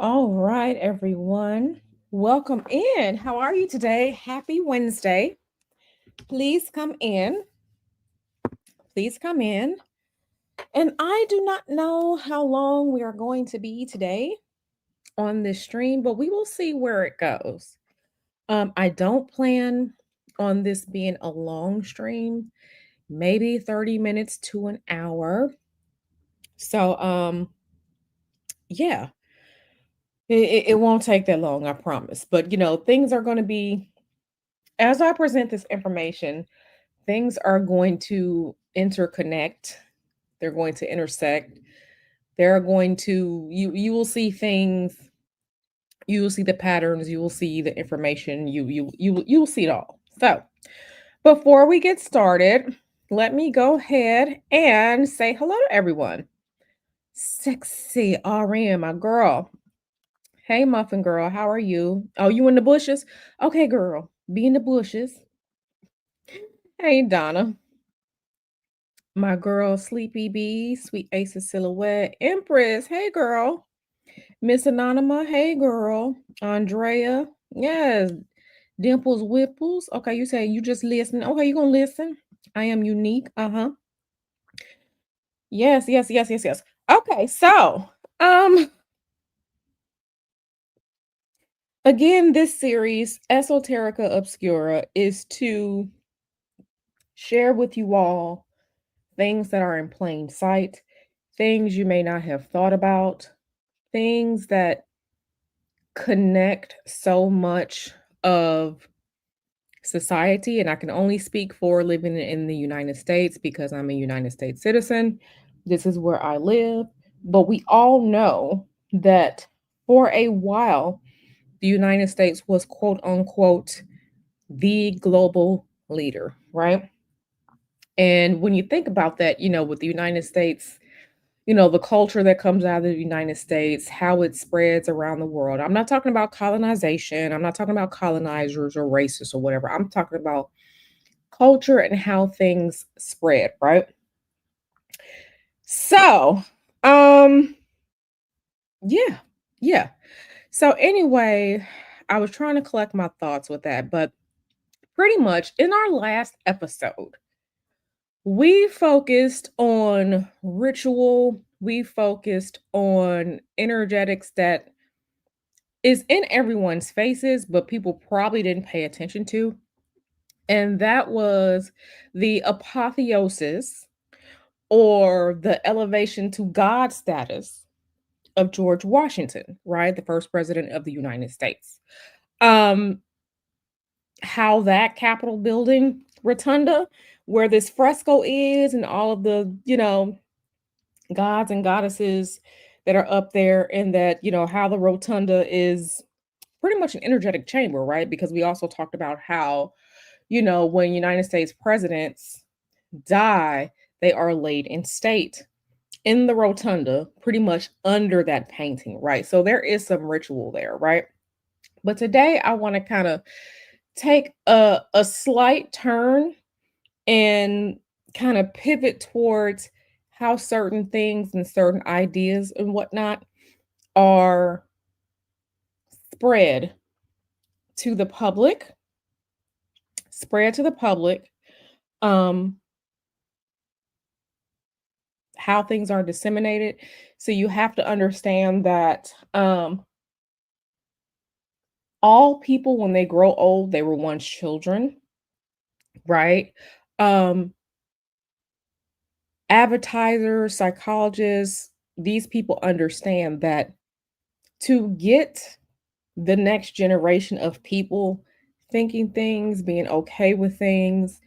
All right, everyone. Welcome in. How are you today? Happy Wednesday. Please come in. Please come in. And I do not know how long we are going to be today on this stream, but we will see where it goes. I don't plan on this being a long stream, maybe 30 minutes to an hour. So yeah, it won't take that long, I promise. But things are going to be as I present this information, things are going to interconnect. They're going to intersect. They're going to you will see things, you will see the patterns, you will see the information, you will see it all. So, before we get started, let me go ahead and say hello to everyone. Sexy RM, my girl. Hey, Muffin Girl, how are you? Oh, you in the bushes? Okay, girl, be in the bushes. Hey, Donna. My girl, Sleepy Bee, Sweet Ace of Silhouette, Empress, hey girl. Miss Anonymous, hey girl. Andrea, yes. Dimples Whipples. Okay, you say you just listen. Okay, you gonna listen. I am unique. Uh-huh. Yes, yes, yes, yes, yes. Okay, so um again, this series, Esoterica Obscura, is to share with you all things that are in plain sight, things you may not have thought about, things that connect so much of society. And I can only speak for living in the United States because I'm a United States citizen. This is where I live. But we all know that for a while, the United States was quote unquote the global leader, right? And when you think about that, with the United States, the culture that comes out of the United States, how it spreads around the world. I'm not talking about colonization. I'm not talking about colonizers or racists or whatever. I'm talking about culture and how things spread, right? So, um, yeah, yeah. So anyway, I was trying to collect my thoughts with that, but pretty much in our last episode, we focused on ritual, we focused on energetics that is in everyone's faces, but people probably didn't pay attention to. And that was the apotheosis or the elevation to God status of George Washington, right? The first president of the United States. Um, how that Capitol building, rotunda, where this fresco is, and all of the, gods and goddesses that are up there, and that, how the rotunda is pretty much an energetic chamber, right? Because we also talked about how, when United States presidents die, they are laid in state in the rotunda, pretty much under that painting, right? So there is some ritual there, right? But today I want to kind of take a slight turn and kind of pivot towards how certain things and certain ideas and whatnot are spread to the public, spread to the public, um, how things are disseminated. So you have to understand that all people, when they grow old, they were once children, right? Um, Advertisers, psychologists, these people understand that to get the next generation of people thinking things, being okay with things,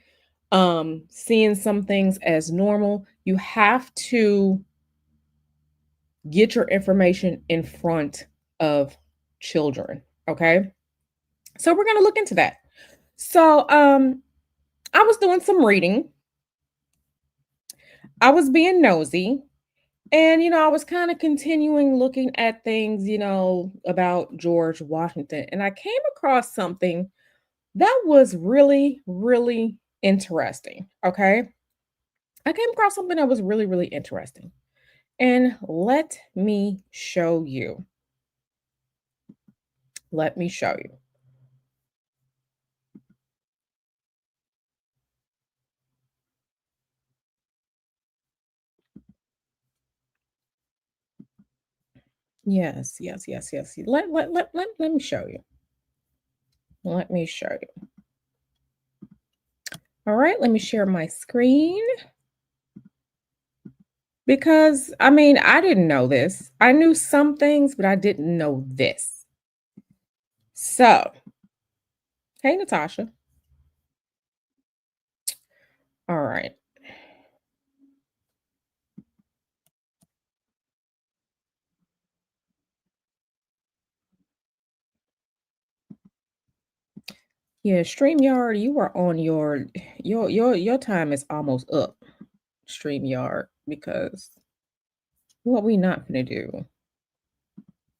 seeing some things as normal, you have to get your information in front of children. Okay. So we're going to look into that. So I was doing some reading. I was being nosy. And, I was kind of continuing looking at things, about George Washington. And I came across something that was really, really interesting. Okay. I came across something that was really, really interesting. And let me show you. Let me show you. Yes, yes, yes, yes. Let me show you. Let me show you. All right, let me share my screen because I mean, I didn't know this. I knew some things, but I didn't know this. So, hey, Natasha. All right. Yeah, StreamYard, you are on your time is almost up, StreamYard, because what we not gonna do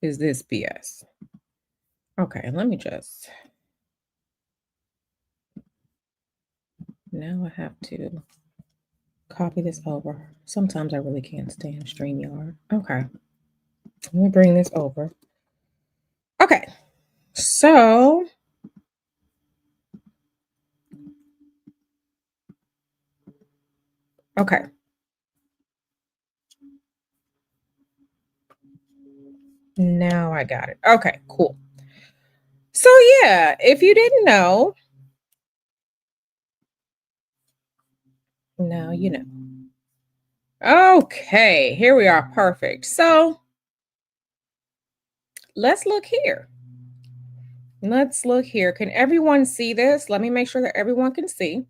is this BS. Okay, let me just now I have to copy this over. Sometimes I really can't stand StreamYard. Okay, let me bring this over. Okay, so okay, now I got it. Okay, cool. So yeah, if you didn't know, now you know. Okay, here we are. Perfect. So let's look here. Let's look here. Can everyone see this? Let me make sure that everyone can see.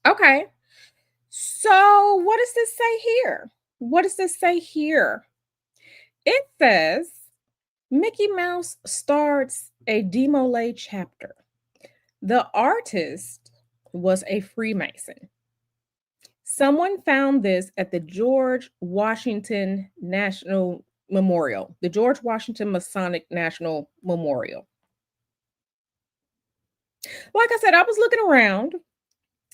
Okay. So, what does this say here? What does this say here? It says Mickey Mouse starts a Demolay chapter. The artist was a Freemason. Someone found this at the George Washington National Memorial, the George Washington Masonic National Memorial. Like I said, I was looking around.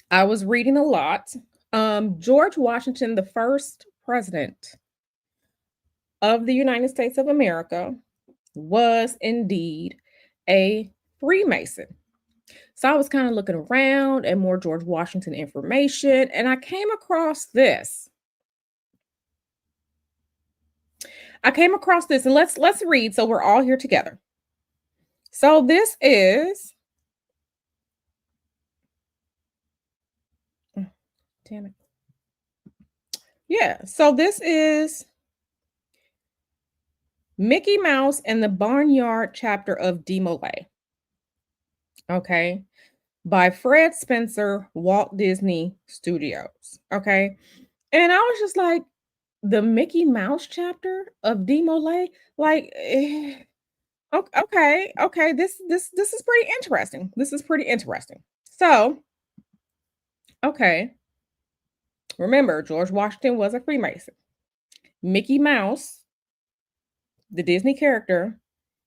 I was reading a lot. George Washington, the first president of the United States of America, was indeed a Freemason. So I was kind of looking around and more George Washington information, and I came across this. And let's read so we're all here together. So this is oh, damn it. Yeah, so this is Mickey Mouse and the Barnyard chapter of Demolay. Okay. By Fred Spencer, Walt Disney Studios. Okay. And I was just like, the Mickey Mouse chapter of Demolay, like, okay, this is pretty interesting. This is pretty interesting. So, okay, remember George Washington was a Freemason. Mickey Mouse, the Disney character,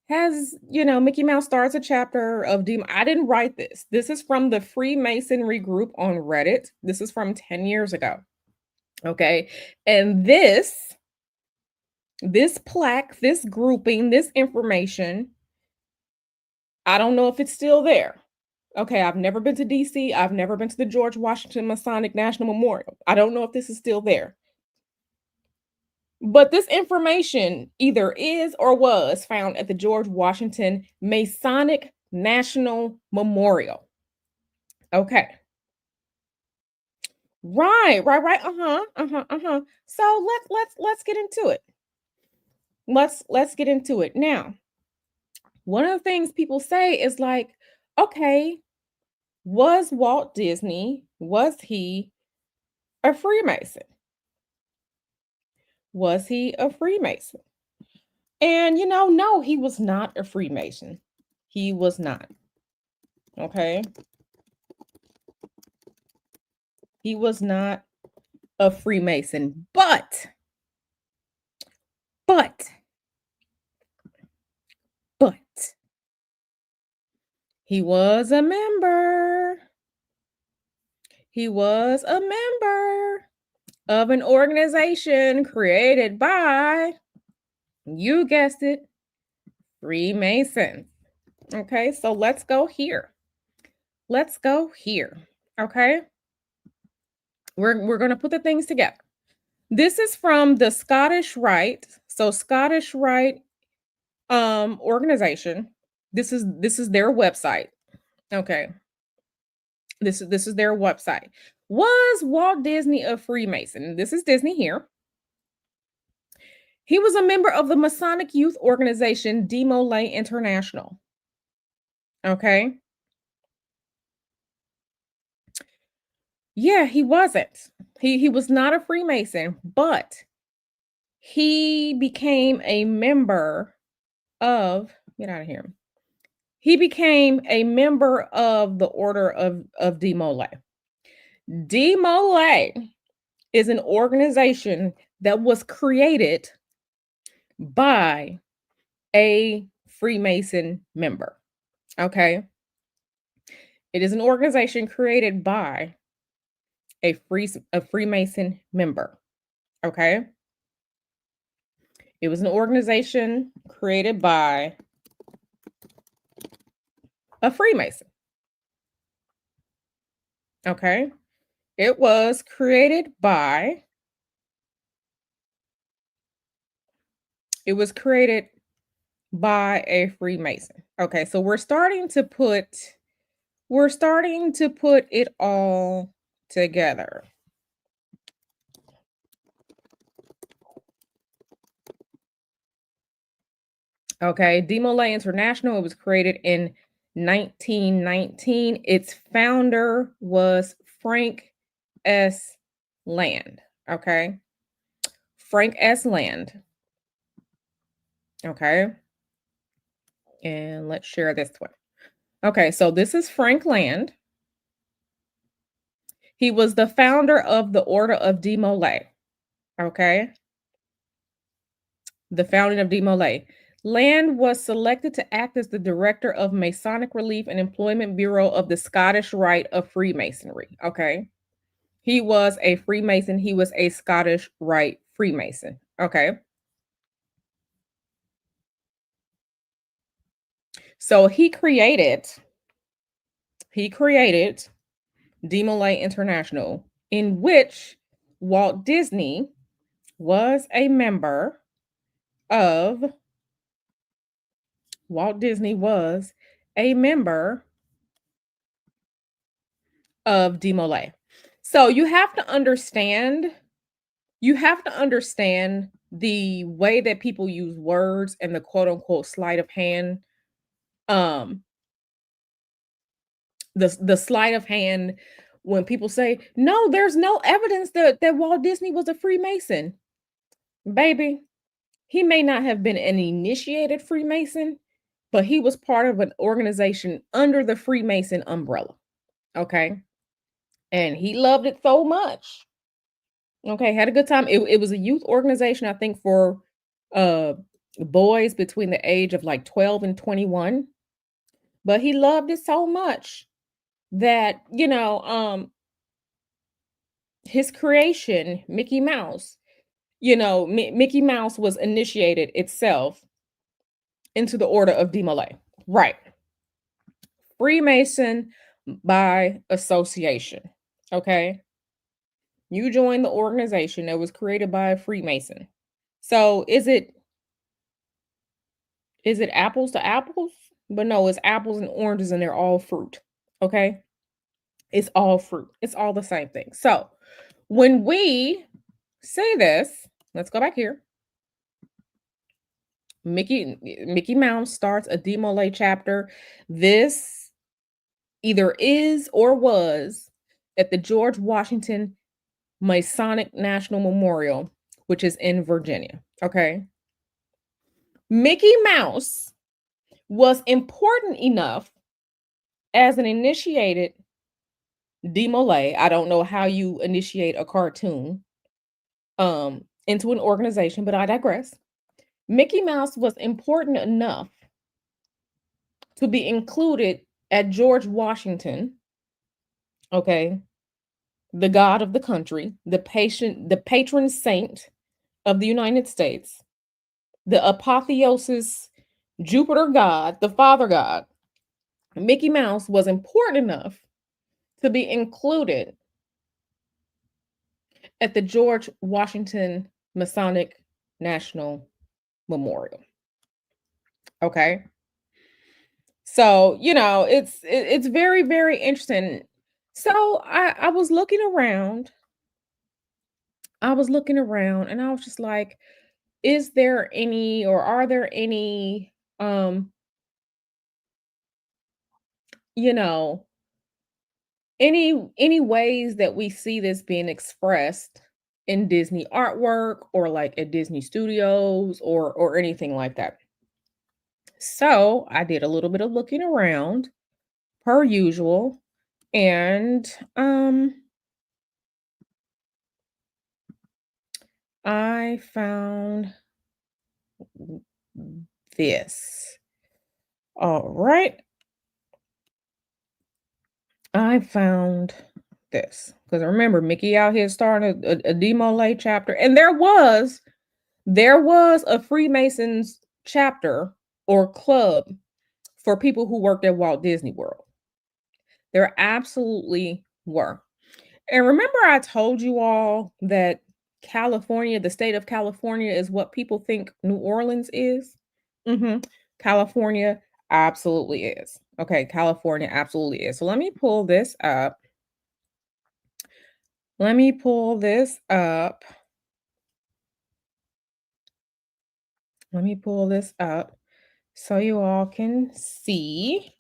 has Mickey Mouse starts a chapter of Dem. I didn't write this. This is from the Freemasonry group on Reddit. This is from 10 years ago. Okay. And this plaque, this grouping, this information, I don't know if it's still there. Okay, I've never been to DC. I've never been to the George Washington Masonic National Memorial. I don't know if this is still there. But this information either is or was found at the George Washington Masonic National Memorial. Okay. Right. Uh-huh. So let's get into it. Let's get into it. Now, one of the things people say is like, okay, was Walt Disney, was he a Freemason? Was he a Freemason? And no, he was not a Freemason. He was not. Okay. He was not a Freemason, but, but he was a member. He was a member of an organization created by, you guessed it, Freemasons. Okay, so let's go here. Let's go here. Okay, we're gonna put the things together. This is from the Scottish Rite. So Scottish Rite organization. This is their website. Okay. This is their website. Was Walt Disney a Freemason? This is Disney here. He was a member of the Masonic youth organization Demolay International. Okay. Yeah, he wasn't. He was not a Freemason, but he became a member of get out of here. He became a member of the Order of Demolay. Demolay is an organization that was created by a Freemason member. Okay. It is an organization created by a Freemason member. Okay. It was an organization created by a Freemason. Okay. It was created by it was created by a Freemason. Okay, so we're starting to put it all together. Okay, Demolay International, it was created in 1919. Its founder was Frank S. Land. Okay, Frank S. Land. Okay, and let's share this one. Okay, so this is Frank Land. He was the founder of the Order of Demolay. Okay, the founding of Demolay. Land was selected to act as the director of Masonic Relief and Employment Bureau of the Scottish Rite of Freemasonry. Okay. He was a Freemason. He was a Scottish Rite Freemason. Okay. So he created Demolay International, in which Walt Disney was a member of Walt Disney was a member of Demolay. So you have to understand the way that people use words and the quote unquote sleight of hand. Um, the sleight of hand when people say, no, there's no evidence that Walt Disney was a Freemason. Baby, he may not have been an initiated Freemason, but he was part of an organization under the Freemason umbrella. Okay. And he loved it so much. Okay, had a good time. It was a youth organization, I think, for uh boys between the age of like 12 and 21. But he loved it so much that, his creation, Mickey Mouse, Mickey Mouse was initiated itself into the Order of Demolay. Right. Freemason by association. Okay. You joined the organization that was created by a Freemason. So is it apples to apples? But no, it's apples and oranges and they're all fruit. Okay? It's all fruit. It's all the same thing. So, when we say this, let's go back here. Mickey Mouse starts a Demolay chapter. This either is or was at the George Washington Masonic National Memorial, which is in Virginia. Okay? Mickey Mouse was important enough as an initiated Demolay. I don't know how you initiate a cartoon into an organization, but I digress. Mickey Mouse was important enough to be included at George Washington, okay, the god of the country, the patron saint of the United States, the apotheosis Jupiter god, the father god. Mickey Mouse was important enough to be included at the George Washington Masonic National Memorial. Okay. So, it's very, very interesting. So I was looking around. I was looking around and I was just like, is there any or are there any you know, any ways that we see this being expressed in Disney artwork or like at Disney Studios or anything like that. So, I did a little bit of looking around per usual and I found this. All right. I found this because remember Mickey out here starting a demo lay chapter, and there was a Freemasons chapter or club for people who worked at Walt Disney World. There absolutely were. And remember, I told you all that California, the state of California, is what people think New Orleans is. hmm California absolutely is. Okay, California absolutely is. So let me pull this up. Let me pull this up. Let me pull this up so you all can see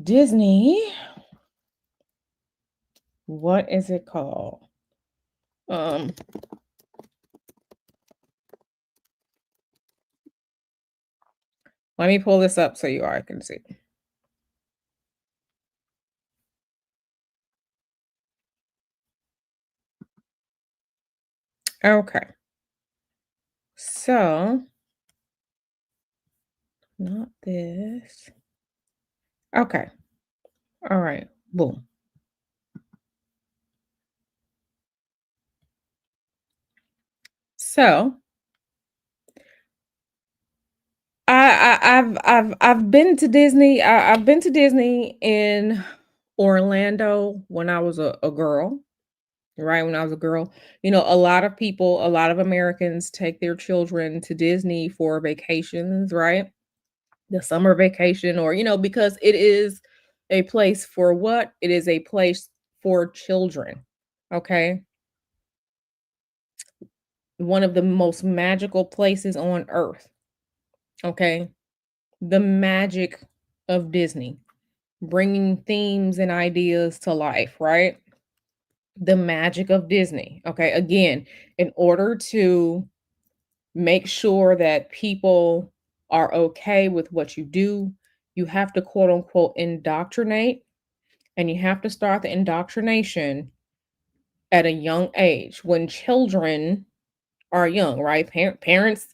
Disney. What is it called? Um, Let me pull this up so you all can see. Okay. So, not this. Okay. All right. Boom. So, I've been to Disney. I've been to Disney in Orlando when I was a girl, right? When I was a girl. A lot of people, a lot of Americans take their children to Disney for vacations, right? The summer vacation or because it is a place for what? It is a place for children. Okay? One of the most magical places on earth. Okay? The magic of Disney, bringing themes and ideas to life, right? The magic of Disney. Okay? Again, in order to make sure that people are okay with what you do, you have to quote unquote indoctrinate. And you have to start the indoctrination at a young age when children are young, right? Parents,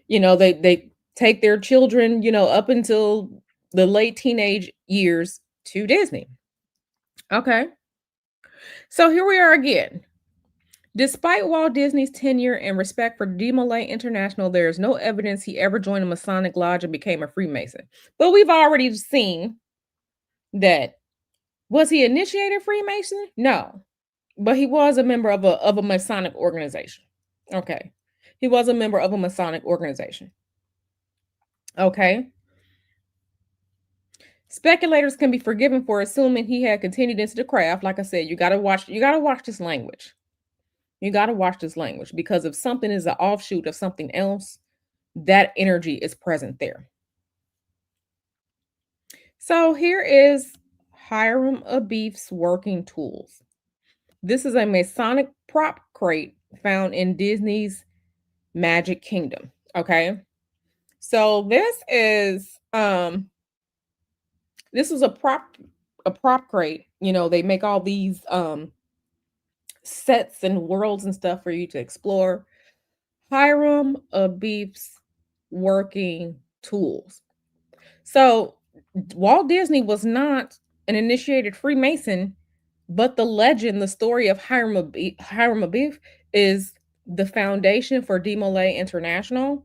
they take their children, up until the late teenage years to Disney. Okay. So here we are again. Despite Walt Disney's tenure and respect for De Molay International, there is no evidence he ever joined a Masonic lodge and became a Freemason. But we've already seen that. Was he initiated Freemason? No. But he was a member of a Masonic organization. Okay. He was a member of a Masonic organization. Okay. Speculators can be forgiven for assuming he had continued into the craft. Like I said, you gotta watch this language. You gotta watch this language because if something is an offshoot of something else, that energy is present there. So here is Hiram Abif's working tools. This is a Masonic prop crate found in Disney's Magic Kingdom. Okay. So this is a prop crate. They make all these sets and worlds and stuff for you to explore. Hiram Abif's working tools. So Walt Disney was not an initiated Freemason, but the legend, the story of Hiram Abif is the foundation for De Molay International,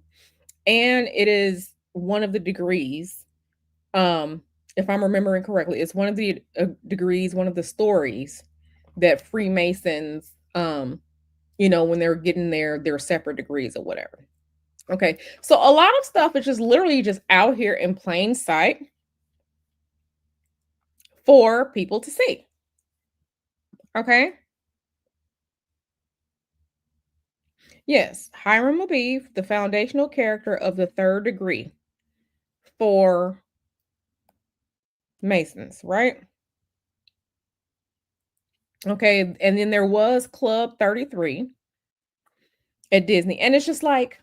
and it is one of the degrees if I'm remembering correctly, it's one of the degrees, one of the stories that Freemasons, when they're getting their separate degrees or whatever. Okay, so a lot of stuff is just literally just out here in plain sight for people to see. Okay, yes, Hiram Abiff, the foundational character of the third degree for Masons, right? Okay, and then there was Club 33 at Disney, and it's just like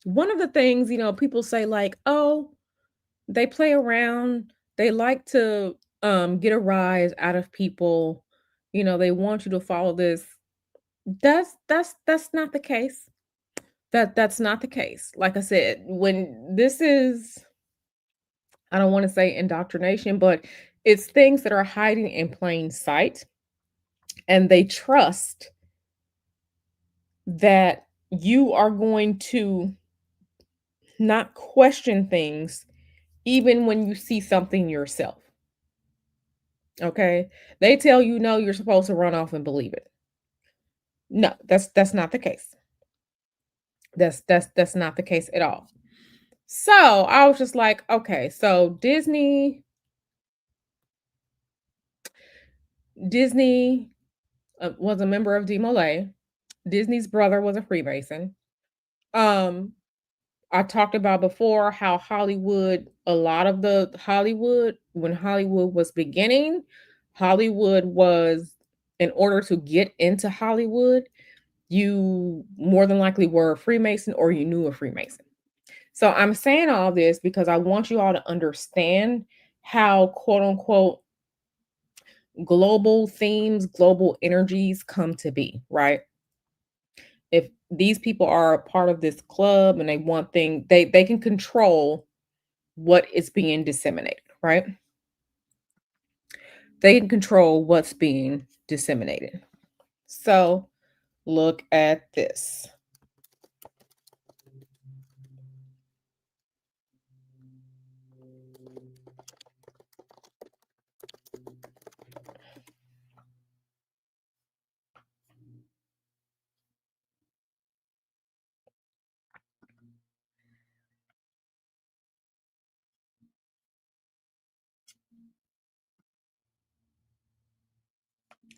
one of the things, people say like, "Oh, they play around, they like to get a rise out of people, they want you to follow this." That's not the case. That's not the case. Like I said, when this is, I don't want to say indoctrination, but it's things that are hiding in plain sight, and they trust that you are going to not question things even when you see something yourself. Okay? They tell you no, you're supposed to run off and believe it. No, that's not the case. That's not the case at all. So, I was just like, okay, so Disney was a member of DeMolay. Disney's brother was a Freemason. Um I talked about before how Hollywood, a lot of the Hollywood, when Hollywood was beginning, Hollywood was, in order to get into Hollywood, you more than likely were a Freemason or you knew a Freemason. So I'm saying all this because I want you all to understand how, quote unquote, global themes, global energies come to be, right? If these people are a part of this club and they want things, they can control what is being disseminated, right? They can control what's being disseminated. So look at this.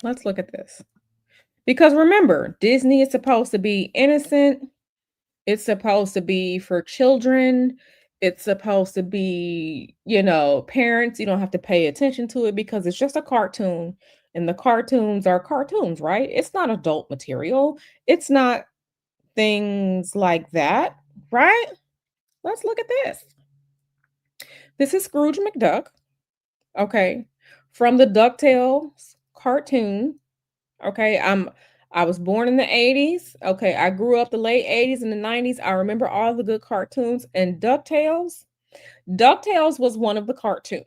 Let's look at this. Because remember, Disney is supposed to be innocent. It's supposed to be for children. It's supposed to be, parents. You don't have to pay attention to it because it's just a cartoon. And the cartoons are cartoons, right? It's not adult material. It's not things like that, right? Let's look at this. This is Scrooge McDuck, okay, from the DuckTales cartoon. Okay, I was born in the 80s. Okay, I grew up the late 80s and the 90s. I remember all the good cartoons, and DuckTales was one of the cartoons.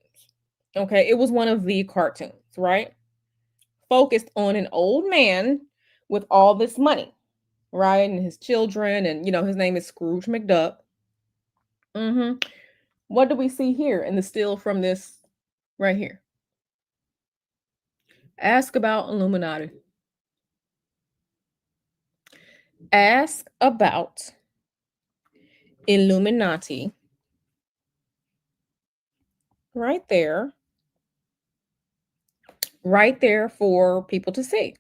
Okay, it was one of the cartoons, right? Focused on an old man with all this money, right? And his children, and his name is Scrooge McDuck. Mhm. What do we see here in the still from this right here? Ask about Illuminati. Ask about Illuminati right there, right there for people to see.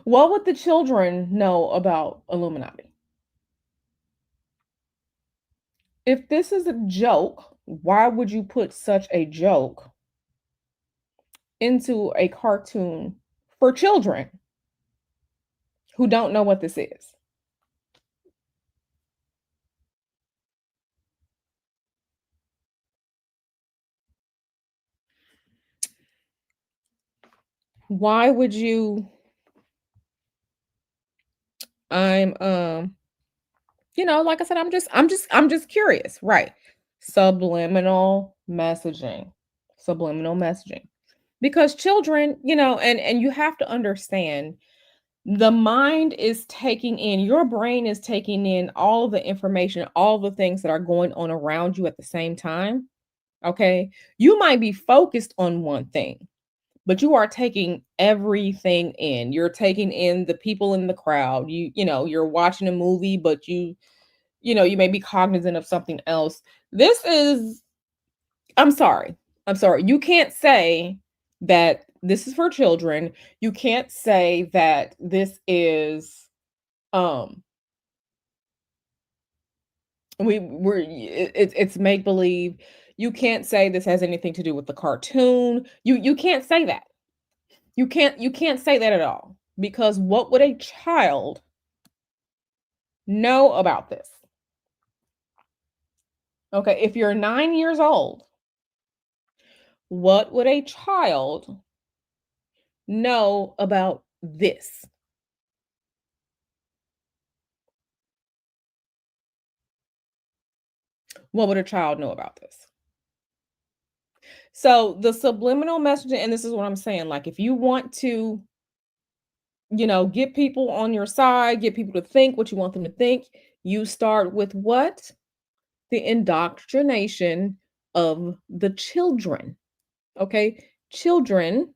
What would the children know about Illuminati? If this is a joke, why would you put such a joke into a cartoon for children who don't know what this is? Why would you I'm like I said, I'm just curious, right? Subliminal messaging. Subliminal messaging. Because children, and you have to understand, The mind is taking in, your brain is taking in all the information, all the things that are going on around you at the same time. Okay. You might be focused on one thing, but you are taking everything in. You're taking in the people in the crowd. You're watching a movie, but you may be cognizant of something else. This is I'm sorry. I'm sorry. You can't say that this is for children. You can't say that this is um it's make believe. You can't say this has anything to do with the cartoon. You can't say that. You can't say that at all, because what would a child know about this? Okay, if you're 9 years old, what would a child know about this? What would a child know about this? So the subliminal messaging, and this is what I'm saying, like if you want to, get people on your side, get people to think what you want them to think, you start with what? The indoctrination of the children. Okay? Children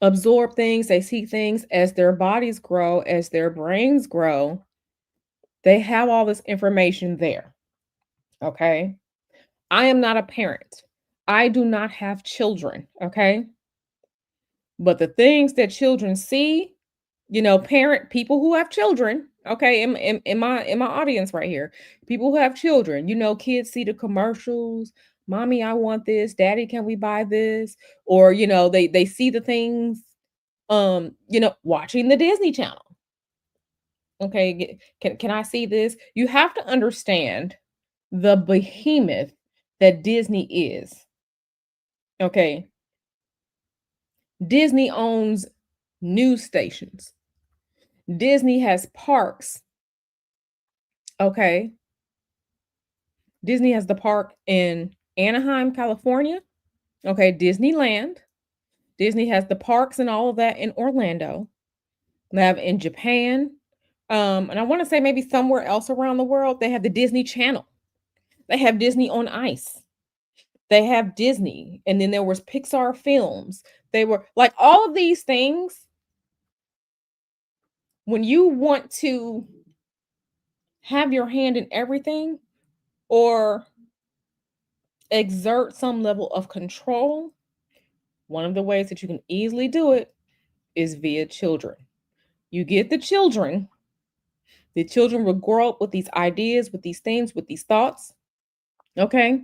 absorb things, they see things as their bodies grow, as their brains grow. They have all this information there. Okay? I am not a parent. I do not have children. Okay? But the things that children see, parent people who have children, okay, in my audience right here, people who have children, kids see the commercials, mommy, I want this, daddy, can we buy this? Or, they see the things, watching the Disney Channel. Okay, can I see this? You have to understand the behemoth that Disney is. Okay, Disney owns news stations. Disney has parks. Okay. Disney has the park in Anaheim, California. Okay. Disneyland. Disney has the parks and all of that in Orlando. They have in Japan. And I want to say maybe somewhere else around the world, they have the Disney Channel. They have Disney on Ice. They have Disney. And then there was Pixar films. They were like all of these things. When you want to have your hand in everything or exert some level of control, one of the ways that you can easily do it is via children. You get the children will grow up with these ideas, with these things, with these thoughts. Okay.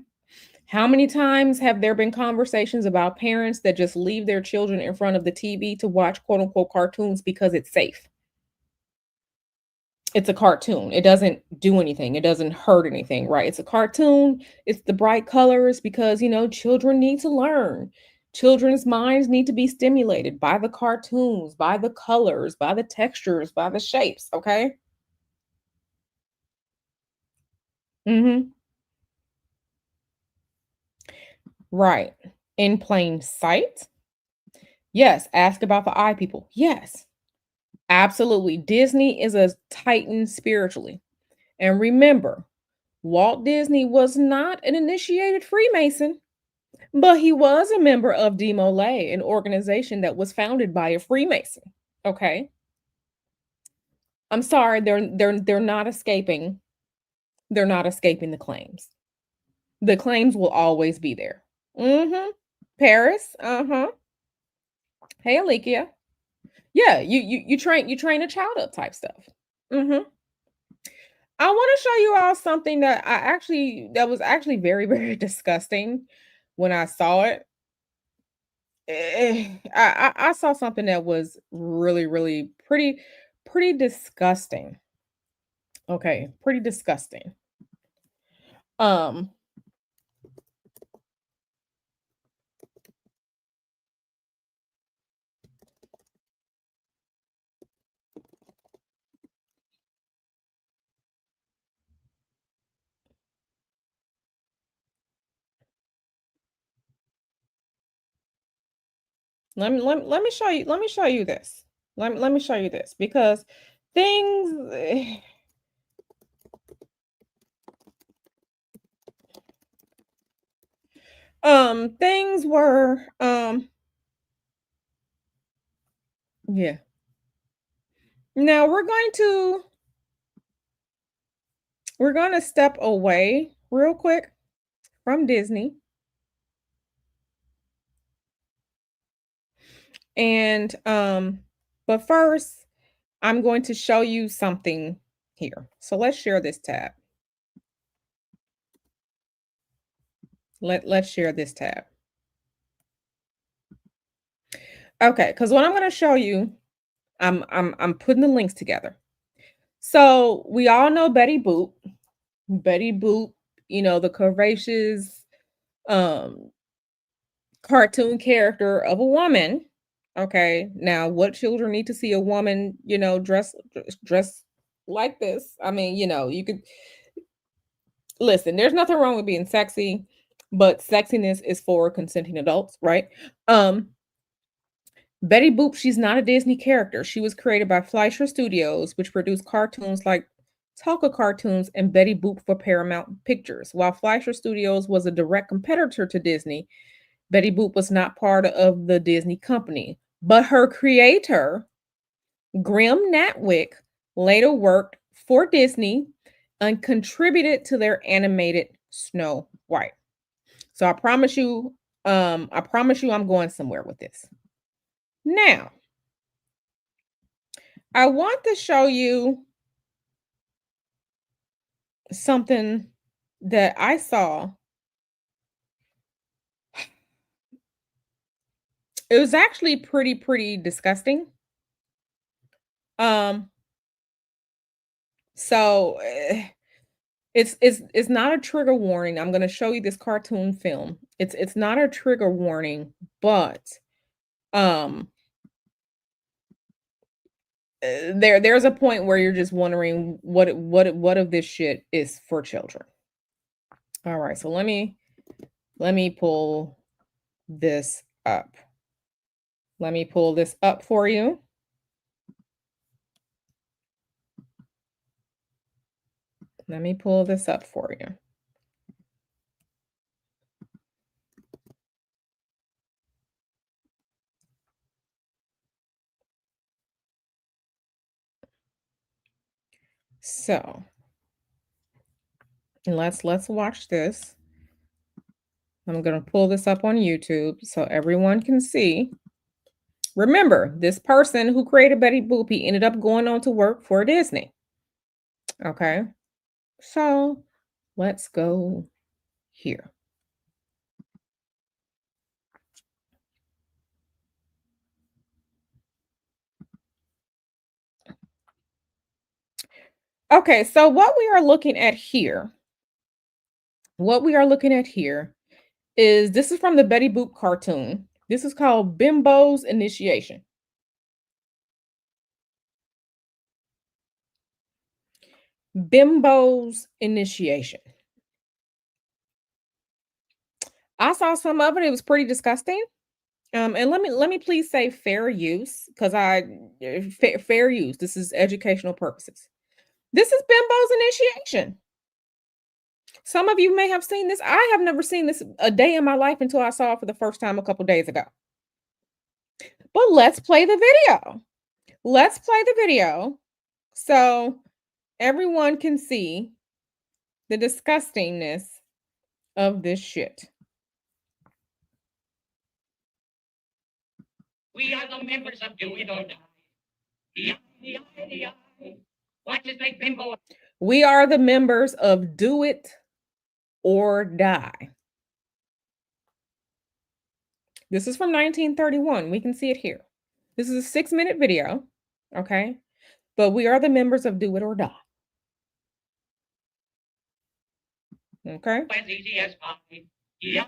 How many times have there been conversations about parents that just leave their children in front of the TV to watch quote unquote cartoons because it's safe? It's a cartoon. It doesn't do anything. It doesn't hurt anything, right? It's a cartoon. It's the bright colors because, children need to learn. Children's minds need to be stimulated by the cartoons, by the colors, by the textures, by the shapes, okay? Mhm. Right. In plain sight? Yes, ask about the eye people. Yes. Absolutely. Disney is a titan spiritually. And remember, Walt Disney was not an initiated Freemason. But he was a member of Demo, an organization that was founded by a Freemason. Okay. I'm sorry, they're not escaping. They're not escaping the claims. The claims will always be there. Mm-hmm. Paris. Uh-huh. Hey, Alikia. Yeah, you train a child up type stuff. Mm-hmm. I want to show you all something that was actually very, very disgusting when I saw it. I saw something that was really, really pretty disgusting. Okay, pretty disgusting. Um, let me show you this. Let me show you this because things things were yeah. Now we're going to step away real quick from Disney and but first I'm going to show you something here. So let's share this tab. Let's share this tab. Okay, because what I'm going to show you, I'm putting the links together. So we all know Betty Boop. Betty Boop, the curvaceous um cartoon character of a woman. Okay. Now, what children need to see a woman, dress like this? I mean, you could listen, there's nothing wrong with being sexy, but sexiness is for consenting adults, right? Um, Betty Boop, she's not a Disney character. She was created by Fleischer Studios, which produced cartoons like Tonka Cartoons and Betty Boop for Paramount Pictures. While Fleischer Studios was a direct competitor to Disney, Betty Boop was not part of the Disney company. But her creator, Grim Natwick, later worked for Disney and contributed to their animated Snow White. So I promise you I'm going somewhere with this. Now, I want to show you something that I saw. It was actually pretty disgusting. Um, so it's not a trigger warning. I'm going to show you this cartoon film. It's not a trigger warning, but um there's a point where you're just wondering what of this shit is for children. All right, so let me pull this up. Let me pull this up for you. Let me pull this up for you. So, let's watch this. I'm going to pull this up on YouTube so everyone can see. Remember, this person who created Betty Boop, he ended up going on to work for Disney. Okay. So, let's go here. Okay, so what we are looking at here is this is from the Betty Boop cartoon. This is called Bimbo's Initiation. Bimbo's Initiation. I saw some of it. It was pretty disgusting. And let me please say fair use because fair use. This is educational purposes. This is Bimbo's Initiation. Some of you may have seen this. I have never seen this a day in my life until I saw it for the first time a couple days ago. But let's play the video. Let's play the video so everyone can see the disgustingness of this shit. We are the members of Do It or Die. What is like Bimbo? We are the members of Do It or Die. This is from 1931. We can see it here. This is a 6-minute video, okay? But we are the members of Do It or Die. Okay? As easy as pie. We are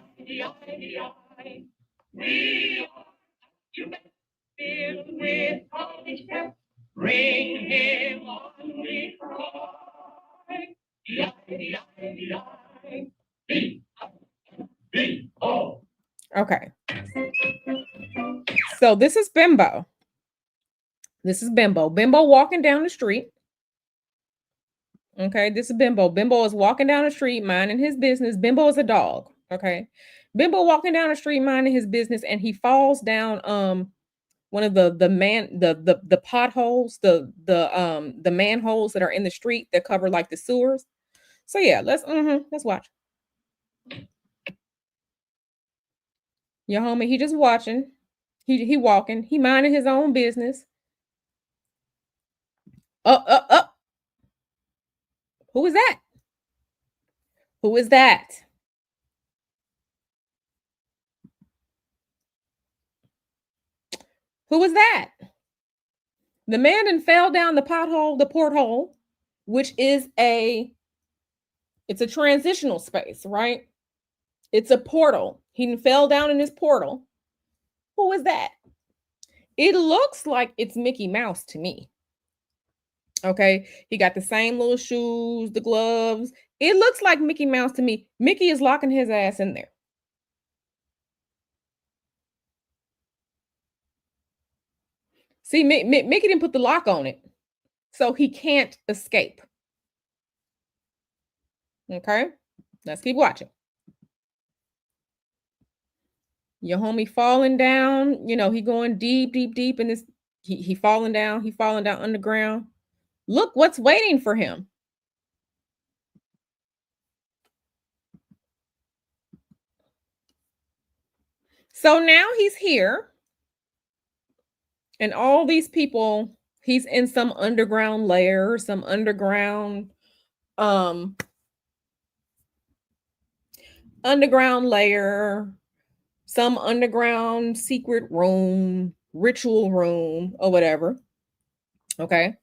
filled with college help. Bring him on, we cry. B-O. Okay. So this is Bimbo. This is Bimbo. Bimbo walking down the street. Okay, this is Bimbo. Bimbo is walking down the street minding his business. Bimbo is a dog. Okay. Bimbo walking down the street minding his business and he falls down one of the potholes, the manholes that are in the street that cover like the sewers. So yeah, let's watch. Your homie, he just watching. He walking. He minding his own business. Up. Who is that? Who is that? Who is that? The man then fell down the pothole, the porthole, which is it's a transitional space, right? It's a portal. He fell down in his portal. Who is that? It looks like it's Mickey Mouse to me. Okay. He got the same little shoes, the gloves. It looks like Mickey Mouse to me. Mickey is locking his ass in there. See, Mickey didn't put the lock on it, so he can't escape. Okay. Let's keep watching. Your homie falling down, he going deep in this. He falling down, underground. Look what's waiting for him. So now he's here. And all these people, he's in some underground lair, some underground lair, some underground secret room, ritual room, or whatever. Okay.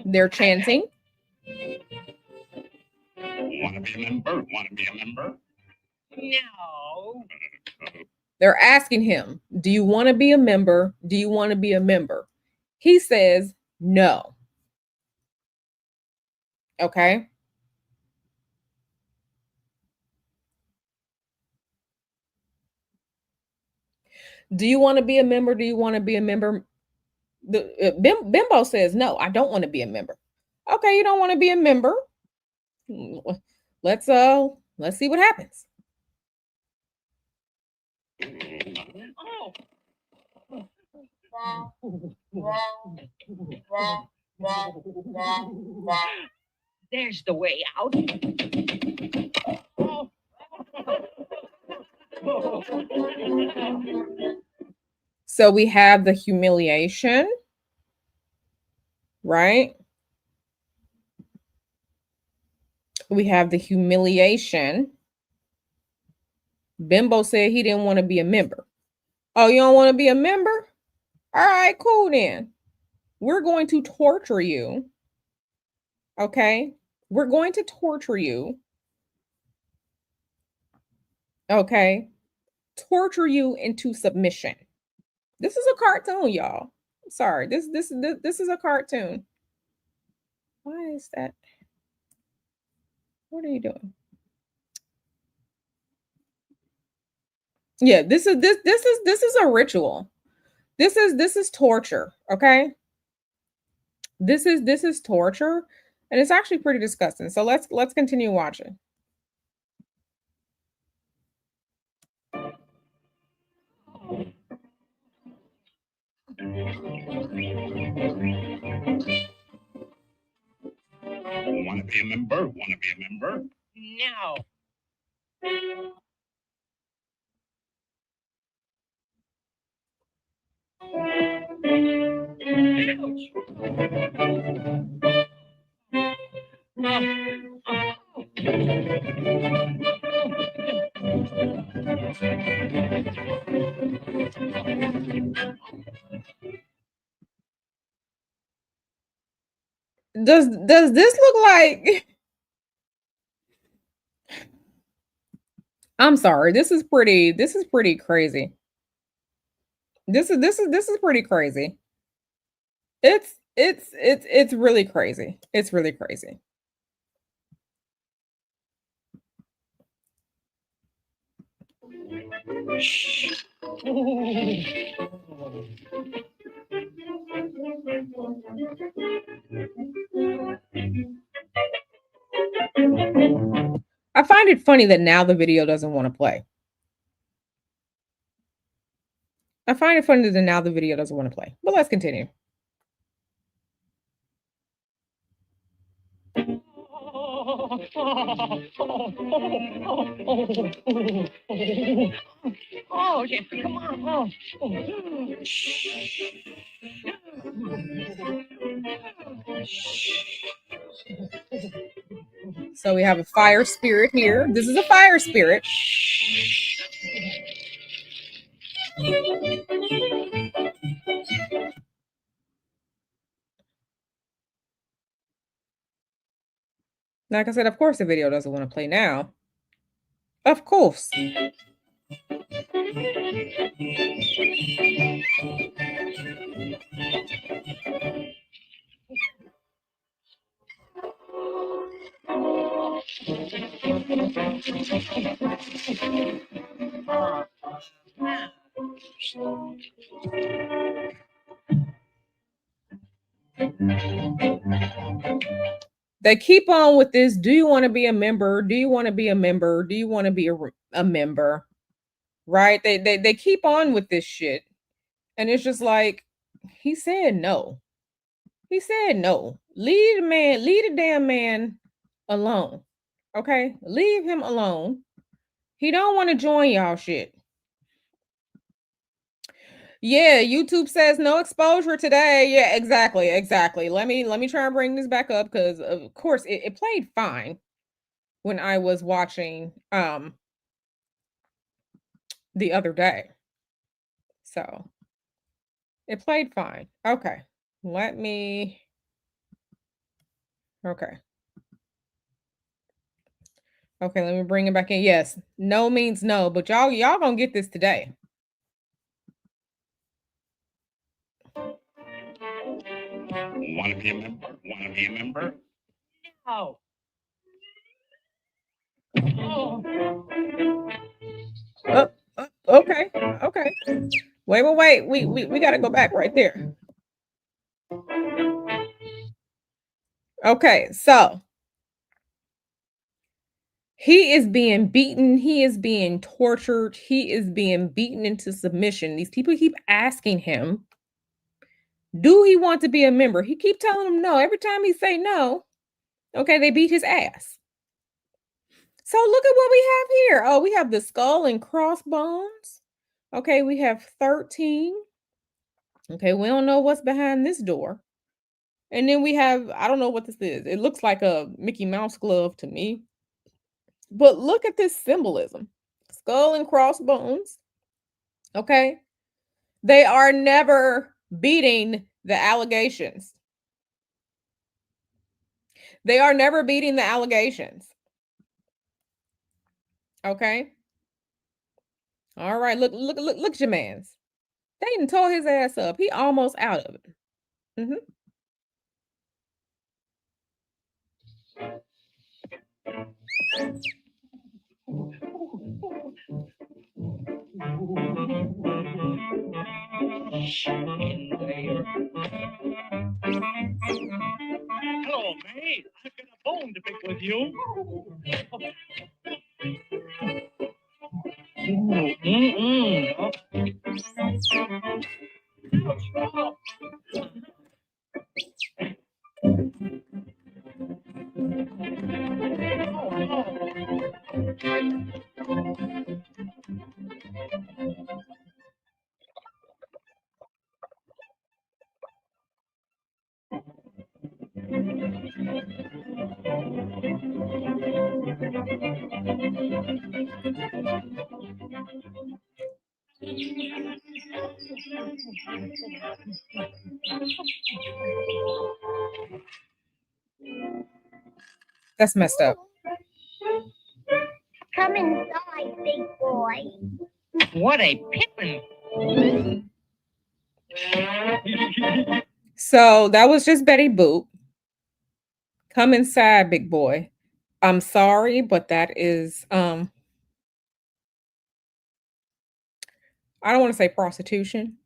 They're chanting. Want to be a member? Want to be a member? No. They're asking him, do you want to be a member? Do you want to be a member? He says no. Okay. Do you want to be a member? Do you want to be a member? Bimbo says, no, I don't want to be a member. Okay, you don't want to be a member. Let's see what happens. There's the way out. So we have the humiliation, right? We have the humiliation. Bimbo said he didn't want to be a member. Oh, you don't want to be a member? All right, cool then. We're going to torture you. Okay? We're going to torture you. Okay? Torture you into submission. This is a cartoon, y'all. Sorry. This is a cartoon. Why is that? What are you doing? Yeah, this is a ritual. This is torture, okay? This is torture, and it's actually pretty disgusting. So let's continue watching. Want to be a member? Want to be a member? No. Does this look like I'm sorry. This is pretty crazy. This is pretty crazy. It's really crazy. It's really crazy. I find it funny that now the video doesn't want to play. I find it funny that now the video doesn't want to play. But let's continue. Oh, yes, come on. So we have a fire spirit here. This is a fire spirit. Like I said, of course the video doesn't want to play now. Of course. They keep on with this. Do you want to be a member? Do you want to be a member? Do you want to be a member? Right? They keep on with this shit. And it's just like, he said no. He said no. Leave the damn man alone. Okay? Leave him alone. He don't want to join y'all shit. Yeah, YouTube says no exposure today. Yeah, exactly. Let me try and bring this back up because of course it played fine when I was watching the other day. So it played fine. Okay. Let me okay. Okay, let me bring it back in. Yes, no means no, but y'all gonna get this today. Want to be a member? Want to be a member? No. Okay. Wait. We got to go back right there. Okay, so he is being beaten. He is being tortured. He is being beaten into submission. These people keep asking him, do he want to be a member? He keep telling them no. Every time he say no, okay, they beat his ass. So look at what we have here. Oh, we have the skull and crossbones. Okay, we have 13. Okay, we don't know what's behind this door. And then we have, I don't know what this is. It looks like a Mickey Mouse glove to me. But look at this symbolism. Skull and crossbones. Okay. They are never beating the allegations. They are never beating the allegations. Okay. All right. Look at your man's. They didn't tore his ass up. He almost out of it. Mm-hmm. Hello, May. I've got a bone to pick with you. That's messed up. Come inside, big boy. What a pippin'. So that was just Betty Boop. Come inside, big boy. I'm sorry, but that is I don't want to say prostitution,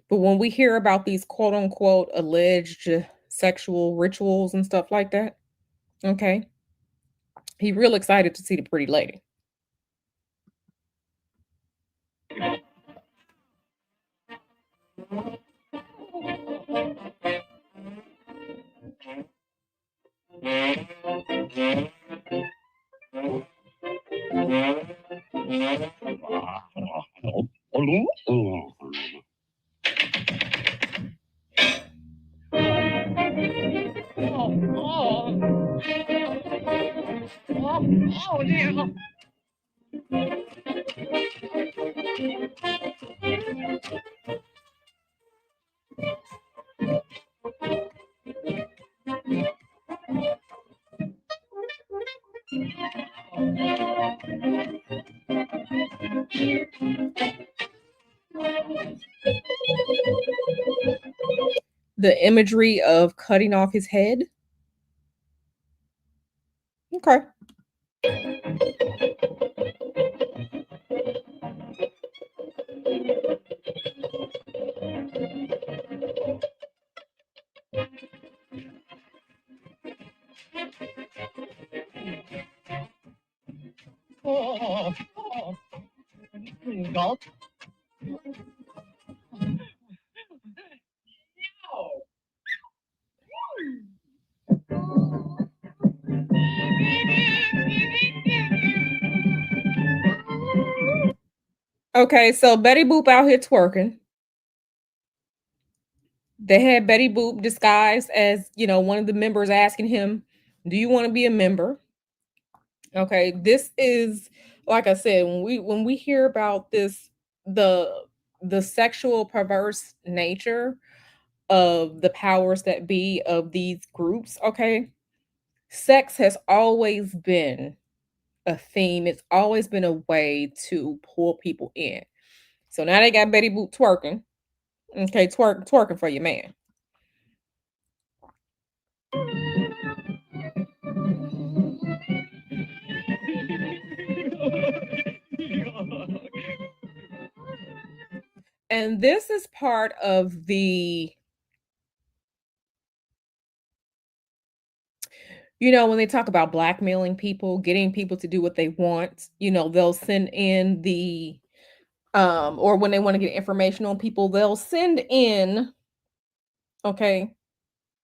but when we hear about these quote unquote alleged sexual rituals and stuff like that, okay, he real excited to see the pretty lady. The imagery of cutting off his head. Okay. Okay, so Betty Boop out here twerking. They had Betty Boop disguised as, one of the members asking him, "Do you want to be a member?" Okay, this is like I said, when we hear about this, the the sexual perverse nature of the powers that be of these groups, okay? Sex has always been a theme. It's always been a way to pull people in. So now they got Betty Boop twerking. Okay, twerking for your man. And this is part of when they talk about blackmailing people, getting people to do what they want, they'll send in or when they want to get information on people, they'll send in, okay,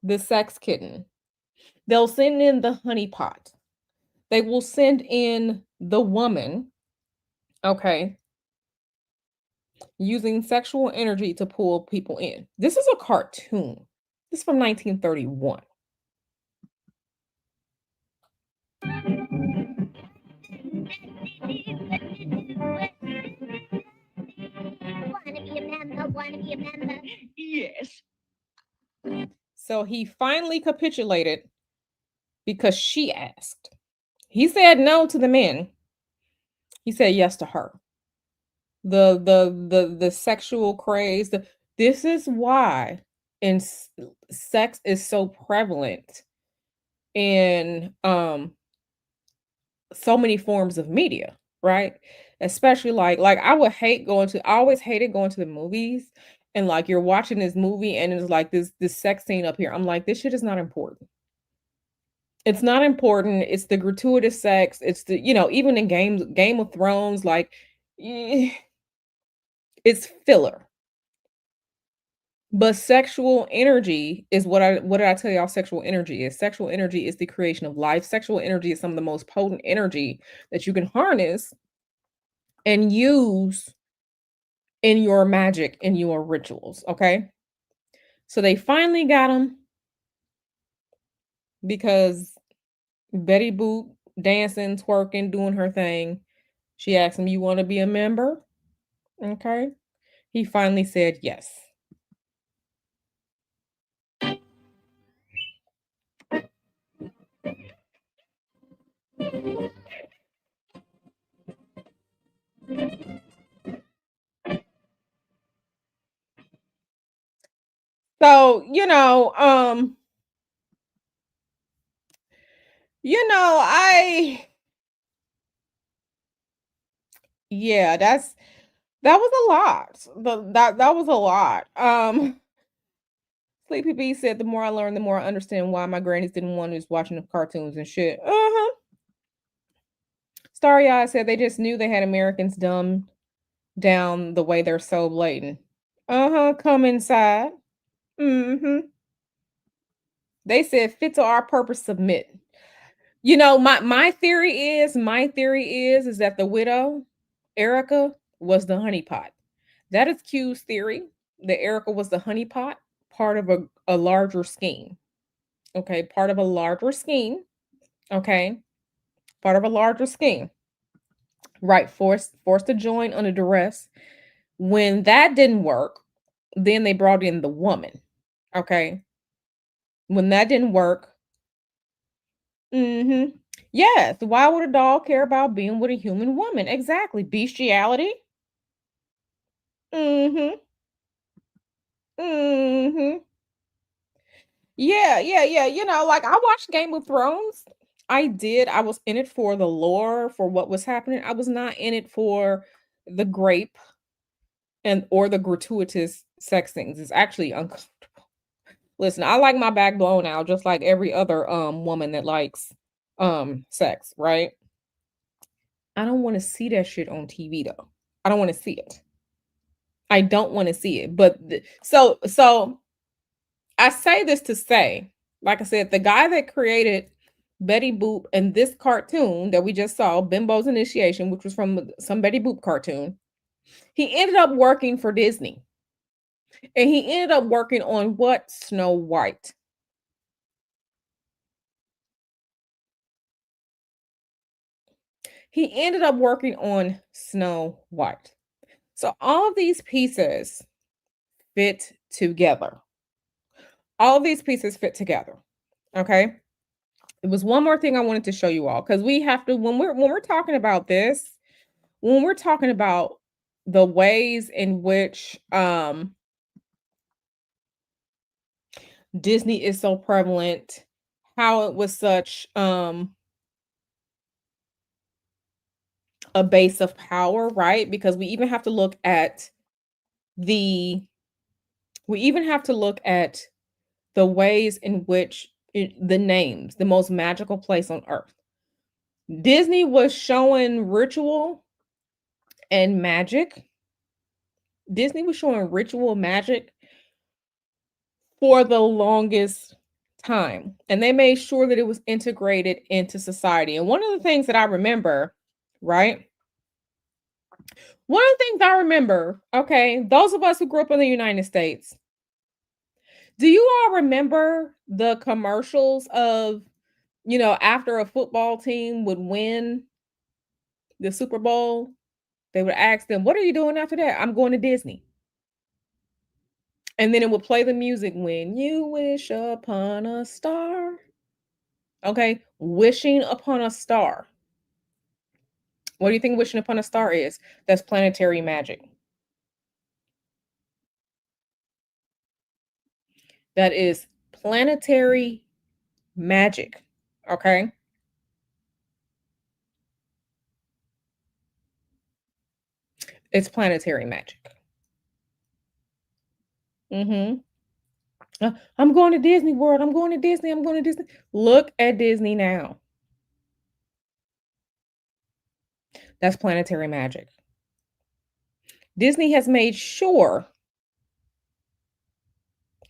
the sex kitten. They'll send in the honeypot. They will send in the woman, okay, using sexual energy to pull people in. This is a cartoon. This is from 1931. Wanna be a member, wanna be a member. Yes. So he finally capitulated because she asked. He said no to the men. He said yes to her. The sexual craze. This is why in sex is so prevalent in so many forms of media, right? Especially like I always hated going to the movies and like you're watching this movie and it's like this sex scene up here. I'm like, this shit is not important. It's not important. It's the gratuitous sex. It's even in Game of Thrones, like eh, it's filler. But sexual energy is what did I tell y'all sexual energy is? Sexual energy is the creation of life. Sexual energy is some of the most potent energy that you can harness and use in your magic, in your rituals, okay? So they finally got him because Betty Boop dancing, twerking, doing her thing. She asked him, "You want to be a member?" Okay. He finally said yes. So, I Yeah, that was a lot. That was a lot. Sleepy B said, "The more I learn, the more I understand why my grannies didn't want us watching the cartoons and shit." Uh-huh. Starry Eyes said they just knew they had Americans dumbed down the way they're so blatant. Uh-huh. Come inside. Mm-hmm. They said, "Fit to our purpose, submit." You know, my theory is that the widow, Erica, was the honeypot. That is Q's theory. That Erica was the honeypot, part of a larger scheme. Okay, part of a larger scheme. Okay, part of a larger scheme. Right, forced to join under duress. When that didn't work, then they brought in the woman. Okay, when that didn't work, hmm yes. Why would a dog care about being with a human woman? Exactly, bestiality. Hmm hmm Yeah. You know, like I watched Game of Thrones. I did. I was in it for the lore, for what was happening. I was not in it for the grape and or the gratuitous sex things. It's actually uncomfortable. Listen, I like my back blown out just like every other woman that likes sex, right? I don't want to see that shit on TV though. I don't want to see it. I don't want to see it. But so I say this to say, like I said, the guy that created Betty Boop and this cartoon that we just saw, Bimbo's Initiation, which was from some Betty Boop cartoon, he ended up working for Disney. And he ended up working on what? Snow White. He ended up working on Snow White. So all of these pieces fit together. All of these pieces fit together. Okay. It was one more thing I wanted to show you all because we have to when we're talking about this, when we're talking about the ways in which Disney is so prevalent, how it was such a base of power, right? Because the we even have to look at the ways in which the names, the most magical place on earth. Disney was showing ritual and magic. Disney was showing ritual magic for the longest time. And they made sure that it was integrated into society. And one of the things that I remember, right? One of the things I remember, okay, those of us who grew up in the United States, do you all remember the commercials of, after a football team would win the Super Bowl, they would ask them, "What are you doing after that?" "I'm going to Disney." And then it would play the music, "When you wish upon a star." Okay, wishing upon a star. What do you think wishing upon a star is? That's planetary magic. That is planetary magic. Okay? It's planetary magic. Mhm. I'm going to Disney World. I'm going to Disney. I'm going to Disney. Look at Disney now. That's planetary magic. Disney has made sure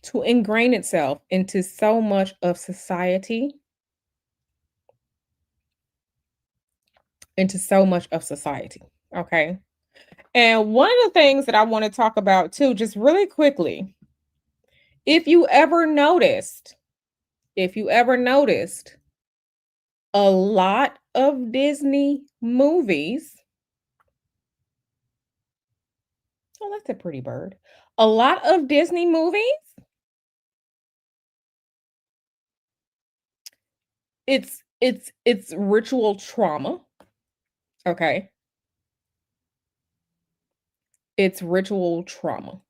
to ingrain itself into so much of society, into so much of society. Okay. And one of the things that I want to talk about too, just really quickly, if you ever noticed, if you ever noticed, a lot of Disney movies, oh, that's a pretty bird. A lot of Disney movies, it's ritual trauma. Okay. It's ritual trauma.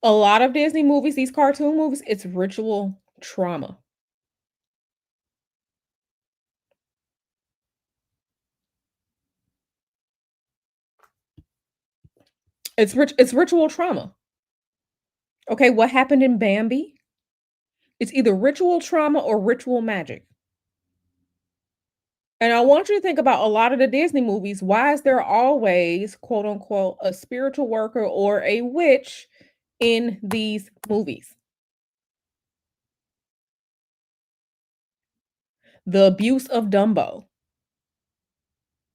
A lot of Disney movies, these cartoon movies, it's ritual trauma. It's ritual trauma. Okay, what happened in Bambi? It's either ritual trauma or ritual magic. And I want you to think about a lot of the Disney movies. Why is there always, quote unquote, a spiritual worker or a witch in these movies? The abuse of Dumbo,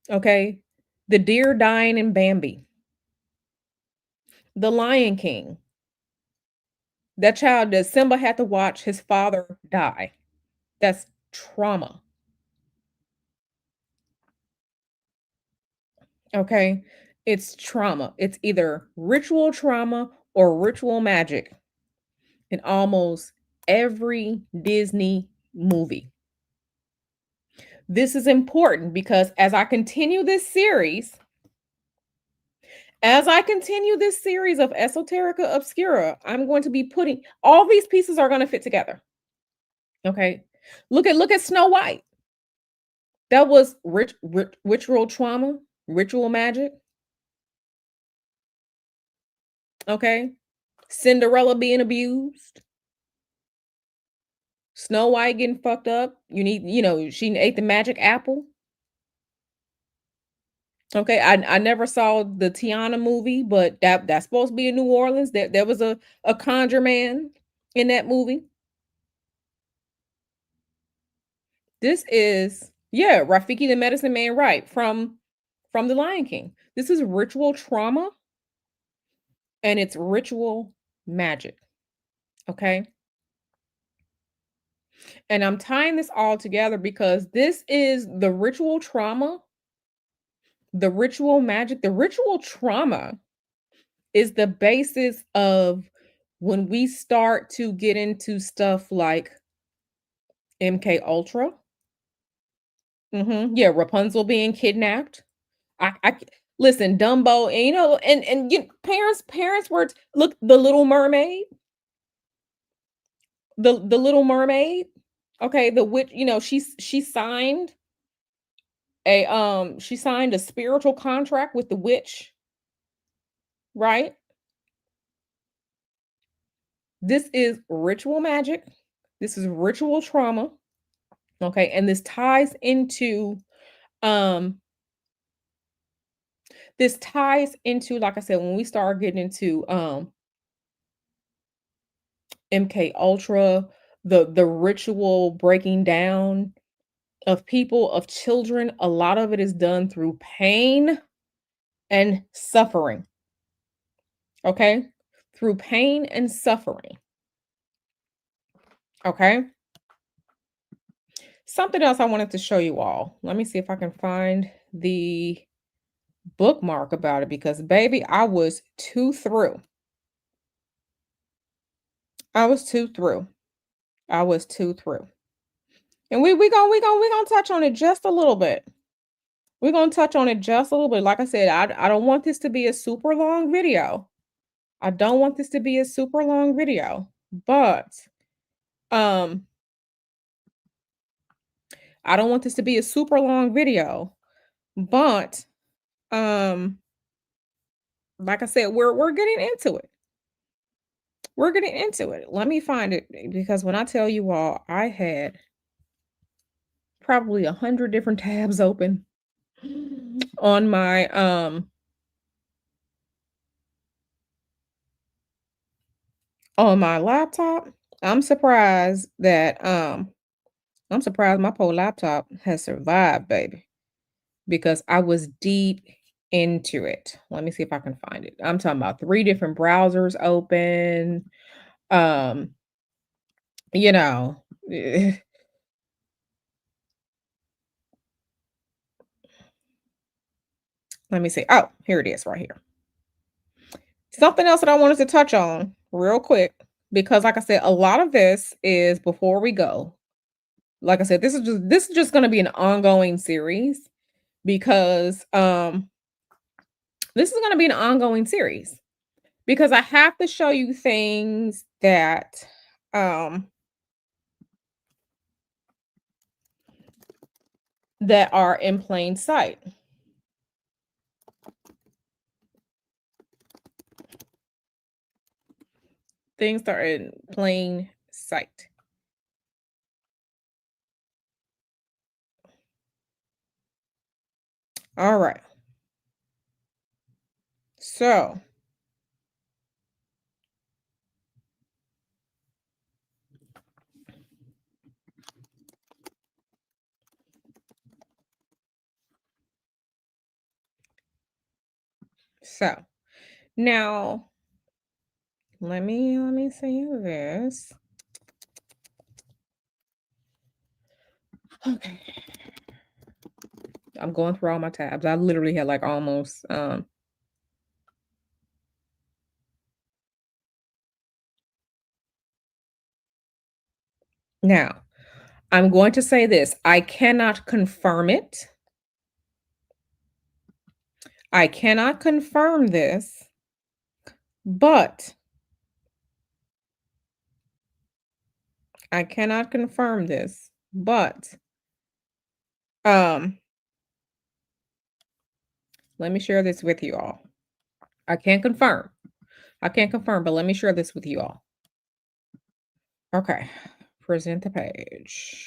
okay? The deer dying in Bambi, The Lion King, that child that Simba had to watch his father die. That's trauma, okay? It's trauma. It's either ritual trauma or ritual magic in almost every Disney movie. This is important because as I continue this series of Esoterica Obscura, I'm going to be putting all these pieces are going to fit together. Okay. Look at Snow White. That was ritual trauma, ritual magic. Okay. Cinderella being abused. Snow White getting fucked up. She ate the magic apple. Okay, I never saw the Tiana movie, but that's supposed to be in New Orleans. There was a conjure man in that movie. This is Rafiki the Medicine Man, right, from The Lion King. This is ritual trauma and it's ritual magic. Okay. And I'm tying this all together because this is the ritual trauma, the ritual magic, the ritual trauma is the basis of when we start to get into stuff like MK Ultra. Yeah, Rapunzel being kidnapped. Listen, Dumbo, parents were look, the Little Mermaid, the Little Mermaid. Okay, the witch, she signed a spiritual contract with the witch, right? This is ritual magic. This is ritual trauma. Okay, and um this ties into, like I said, when we start getting into MK Ultra, the ritual breaking down of people, of children, a lot of it is done through pain and suffering. Okay? Through pain and suffering. Okay? Something else I wanted to show you all. Let me see if I can find the bookmark about it because baby, I was too through. I was too through. I was too through. And we gonna touch on it just a little bit. We're gonna touch on it just a little bit. Like I said, I don't want this to be a super long video. I don't want this to be a super long video, but um I don't want this to be a super long video, but um like I said, we're getting into it. We're getting into it. Let me find it because when I tell you all, I had probably 100 different tabs open on my laptop. I'm surprised that I'm surprised my poor laptop has survived, baby, because I was deep into it. Let me see if I can find it. I'm talking about 3 different browsers open. Um, you know, let me see. Oh, here it is right here. Something else that I wanted to touch on real quick, because like I said, a lot of this is before we go. Like I said, this is just going to be an ongoing series because this is going to be an ongoing series because I have to show you things um that are in plain sight. things that are in plain sight. All right. So, so now let me say this. Okay. I'm going through all my tabs. I literally had like almost now I'm going to say this. I cannot confirm it. I cannot confirm this, but I cannot confirm this, but um let me share this with you all. I can't confirm. I can't confirm, but let me share this with you all. Okay. Present the page.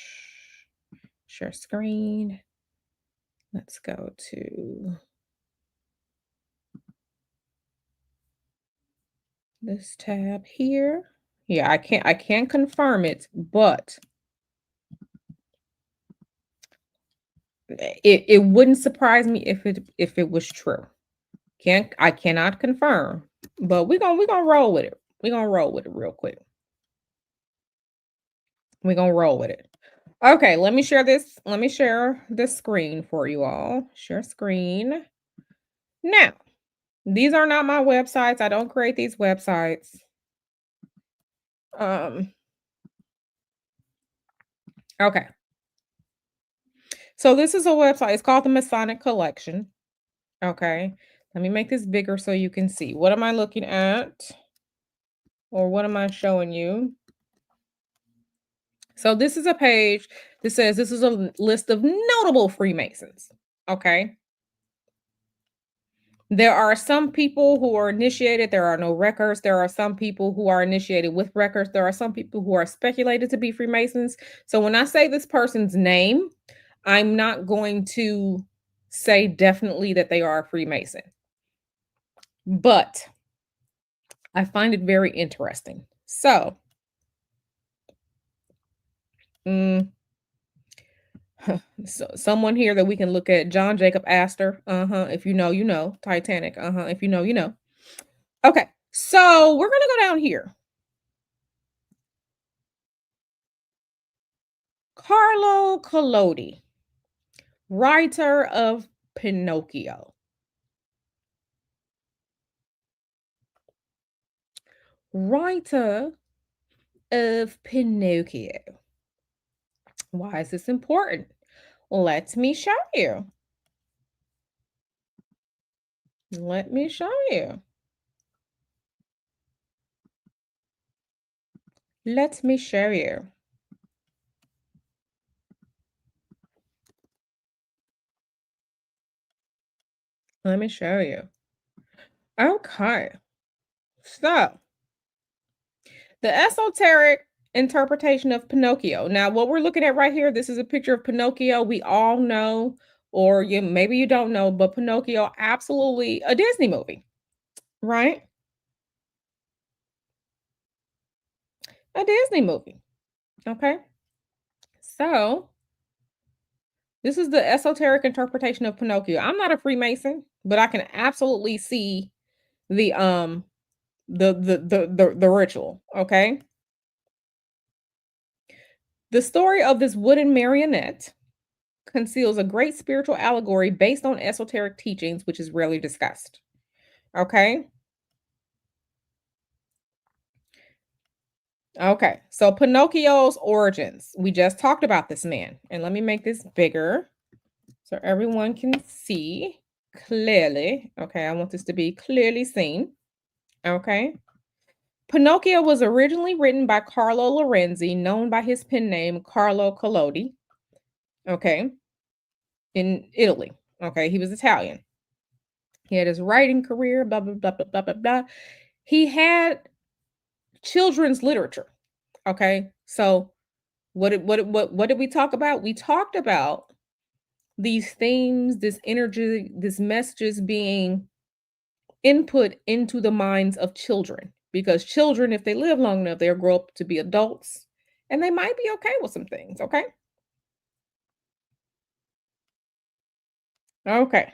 Share screen. Let's go to this tab here. Yeah, I can't confirm it, but it wouldn't surprise me if it was true. I cannot confirm, but we're gonna roll with it. We're gonna roll with it real quick. We're gonna roll with it. Okay, let me share this. Let me share this screen for you all. Share screen. Now, these are not my websites. I don't create these websites. Okay. So this is a website. It's called the Masonic Collection. Okay. Let me make this bigger so you can see. What am I looking at? Or what am I showing you? So this is a page that says this is a list of notable Freemasons. Okay. There are some people who are initiated. There are no records. There are some people who are initiated with records. There are some people who are speculated to be Freemasons. So when I say this person's name, I'm not going to say definitely that they are a Freemason. But I find it very interesting. So, so someone here that we can look at, John Jacob Astor. If you know, you know. Titanic. If you know, you know. Okay. So we're gonna go down here. Carlo Collodi, writer of Pinocchio. Writer of Pinocchio. Why is this important? Let me show you. Let me show you. Let me show you. Let me show you. Okay. So, the esoteric interpretation of Pinocchio. Now, what we're looking at right here, this is a picture of Pinocchio. We all know, or maybe you don't know, but Pinocchio, absolutely a Disney movie, right? A Disney movie. Okay. So, this is the esoteric interpretation of Pinocchio. I'm not a Freemason, but I can absolutely see the the ritual, okay? The story of this wooden marionette conceals a great spiritual allegory based on esoteric teachings, which is rarely discussed. Okay. Okay. So Pinocchio's origins. We just talked about this man. And let me make this bigger so everyone can see clearly. Okay. I want this to be clearly seen. Okay. Pinocchio was originally written by Carlo Lorenzi, known by his pen name Carlo Collodi. Okay. In Italy. Okay. He was Italian. He had his writing career, blah, blah, blah, blah, blah, blah, blah. He had children's literature. Okay. So what did we talk about? We talked about these themes, this energy, this messages being input into the minds of children. Because children, if they live long enough, they'll grow up to be adults and they might be okay with some things. Okay. Okay.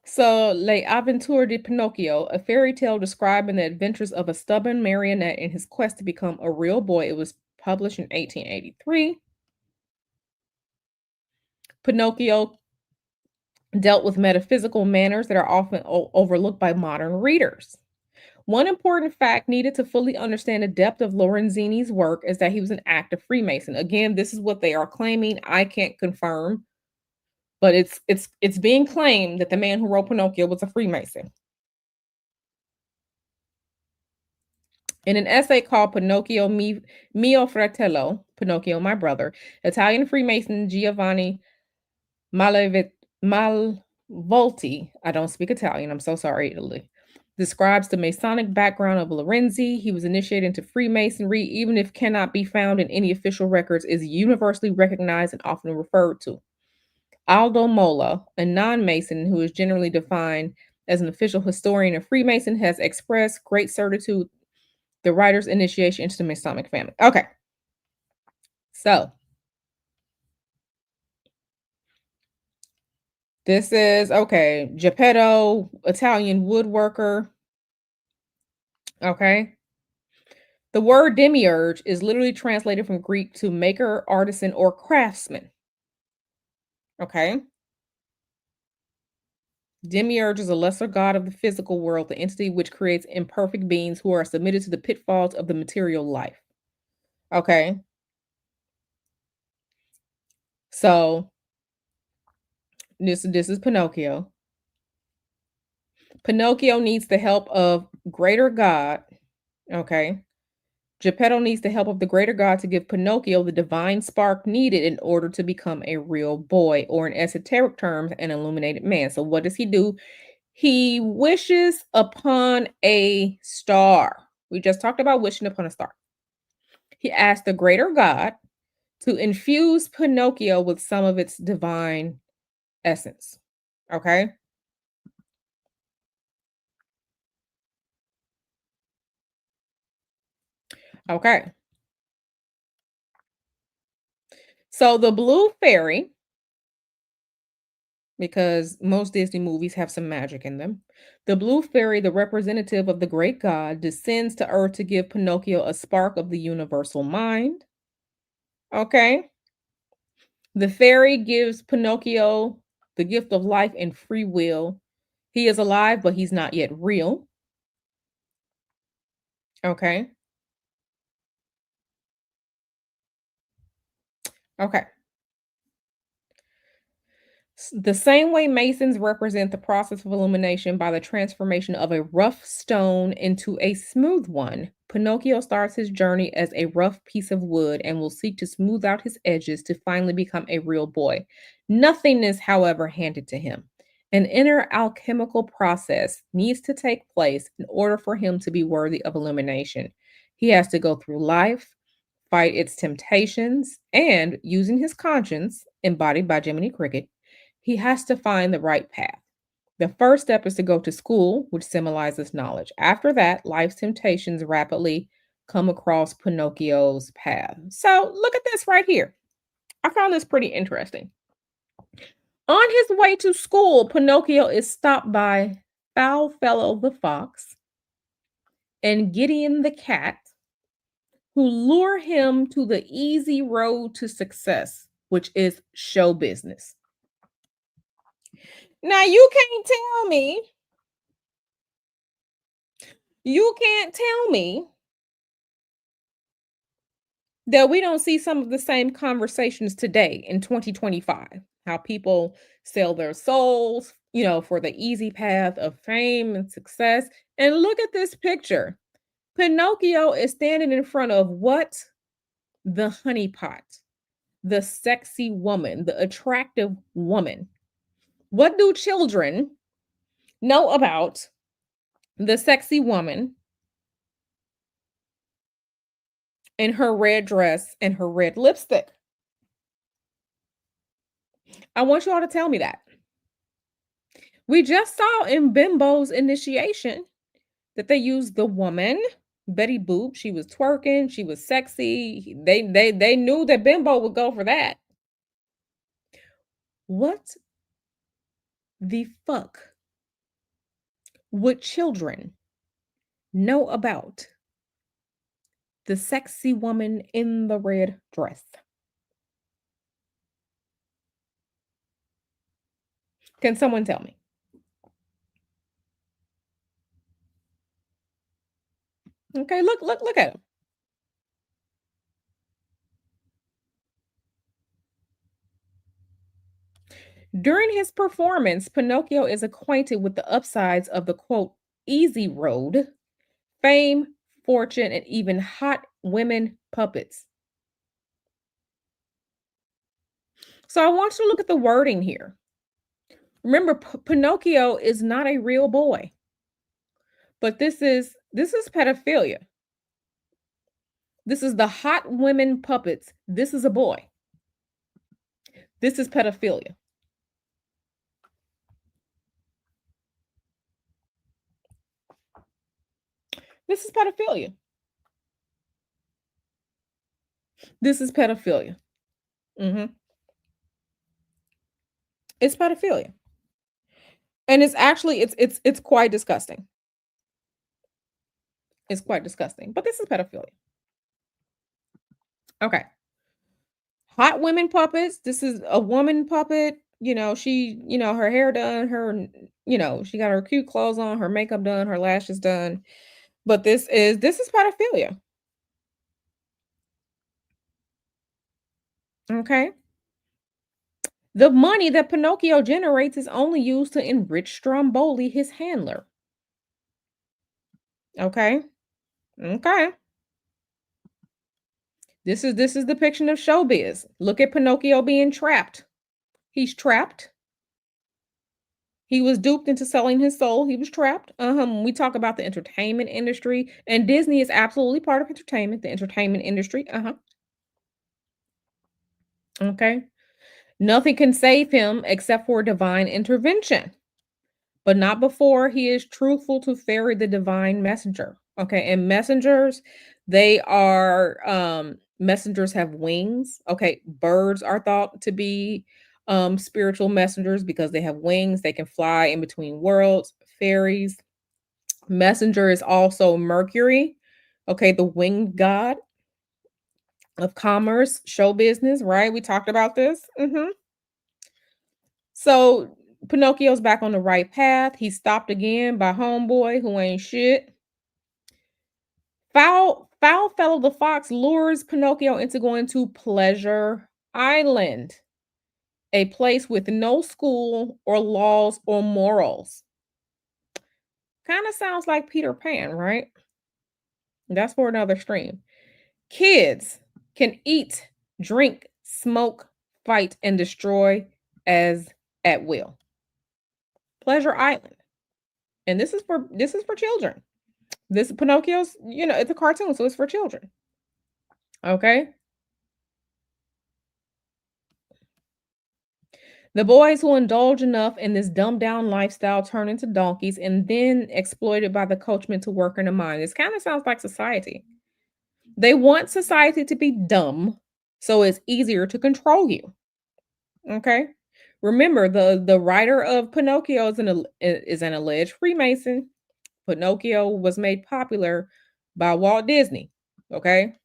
So, Le Avventure di Pinocchio, a fairy tale describing the adventures of a stubborn marionette in his quest to become a real boy. It was published in 1883. Pinocchio dealt with metaphysical manners that are often overlooked by modern readers. One important fact needed to fully understand the depth of Lorenzini's work is that he was an active Freemason. Again, this is what they are claiming. I can't confirm, but it's being claimed that the man who wrote Pinocchio was a Freemason. In an essay called Mio Fratello, Pinocchio, My Brother, Italian Freemason Giovanni Malevit, Malvolti, I don't speak Italian, I'm so sorry, Italy, describes the Masonic background of Lorenzi. He was initiated into Freemasonry, even if cannot be found in any official records, is universally recognized and often referred to. Aldo Mola, a non-Mason who is generally defined as an official historian of Freemason, has expressed great certitude the writer's initiation into the Masonic family. Okay. So this is okay. Geppetto, Italian woodworker. Okay. The word demiurge is literally translated from Greek to maker, artisan, or craftsman. Okay. Demiurge is a lesser god of the physical world, the entity which creates imperfect beings who are submitted to the pitfalls of the material life. Okay. So this is Pinocchio. Pinocchio needs the help of greater God. Okay. Geppetto needs the help of the greater God to give Pinocchio the divine spark needed in order to become a real boy, or in esoteric terms, an illuminated man. So, what does he do? He wishes upon a star. We just talked about wishing upon a star. He asked the greater God to infuse Pinocchio with some of its divine essence. Okay. Okay. So, the blue fairy, because most Disney movies have some magic in them. The blue fairy, the representative of the great god, descends to earth to give Pinocchio a spark of the universal mind. Okay. The fairy gives Pinocchio the gift of life and free will. He is alive, but he's not yet real. Okay. Okay. The same way Masons represent the process of illumination by the transformation of a rough stone into a smooth one, Pinocchio starts his journey as a rough piece of wood and will seek to smooth out his edges to finally become a real boy. Nothing is, however, handed to him. An inner alchemical process needs to take place in order for him to be worthy of illumination. He has to go through life, fight its temptations, and using his conscience, embodied by Jiminy Cricket, he has to find the right path. The first step is to go to school, which symbolizes knowledge. After that, life's temptations rapidly come across Pinocchio's path. So, look at this right here. I found this pretty interesting. On his way to school, Pinocchio is stopped by Foul Fellow the Fox and Gideon the Cat, who lure him to the easy road to success, which is show business. Now, you can't tell me that we don't see some of the same conversations today in 2025. How people sell their souls, for the easy path of fame and success. And look at this picture. Pinocchio is standing in front of what? The honeypot, the sexy woman, the attractive woman. What do children know about the sexy woman in her red dress and her red lipstick. I want you all to tell me that. We just saw in Bimbo's initiation that they used the woman, Betty Boop. She was twerking, she was sexy. They knew that Bimbo would go for that. What the fuck would children know about the sexy woman in the red dress? Can someone tell me? Okay, look at him. During his performance, Pinocchio is acquainted with the upsides of the quote, easy road, fame, fortune, and even hot women puppets. So I want you to look at the wording here. Remember, Pinocchio is not a real boy, but this is pedophilia. This is the hot women puppets. This is a boy. This is pedophilia. This is pedophilia. This is pedophilia. It's pedophilia. And it's actually it's quite disgusting. It's quite disgusting. But this is pedophilia. Okay. Hot women puppets. This is a woman puppet. She, her hair done, she got her cute clothes on, her makeup done, her lashes done. But this is pedophilia. Okay. The money that Pinocchio generates is only used to enrich Stromboli, his handler. Okay. Okay. This is depiction of showbiz. Look at Pinocchio being trapped. He's trapped. He was duped into selling his soul. He was trapped. When we talk about the entertainment industry, and Disney is absolutely part of entertainment, the entertainment industry. Okay. Nothing can save him except for divine intervention, but not before he is truthful to ferry the divine messenger. Okay. And messengers have wings. Okay. Birds are thought to be spiritual messengers because they have wings. They can fly in between worlds. Fairies. Messenger is also Mercury. Okay. The winged god of commerce, show business, right? We talked about this. So Pinocchio's back on the right path. He's stopped again by homeboy who ain't shit. Foul fellow the fox lures Pinocchio into going to Pleasure Island, a place with no school or laws or morals. Kind of sounds like Peter Pan, right? That's for another stream. Kids can eat, drink, smoke, fight, and destroy as at will. Pleasure Island. And this is for children. This Pinocchio's, it's a cartoon, so it's for children. Okay? The boys who indulge enough in this dumbed down lifestyle turn into donkeys and then exploited by the coachmen to work in the mine. This kind of sounds like society. They want society to be dumb so it's easier to control you. Okay? Remember, the writer of Pinocchio is an alleged Freemason. Pinocchio was made popular by Walt Disney. Okay?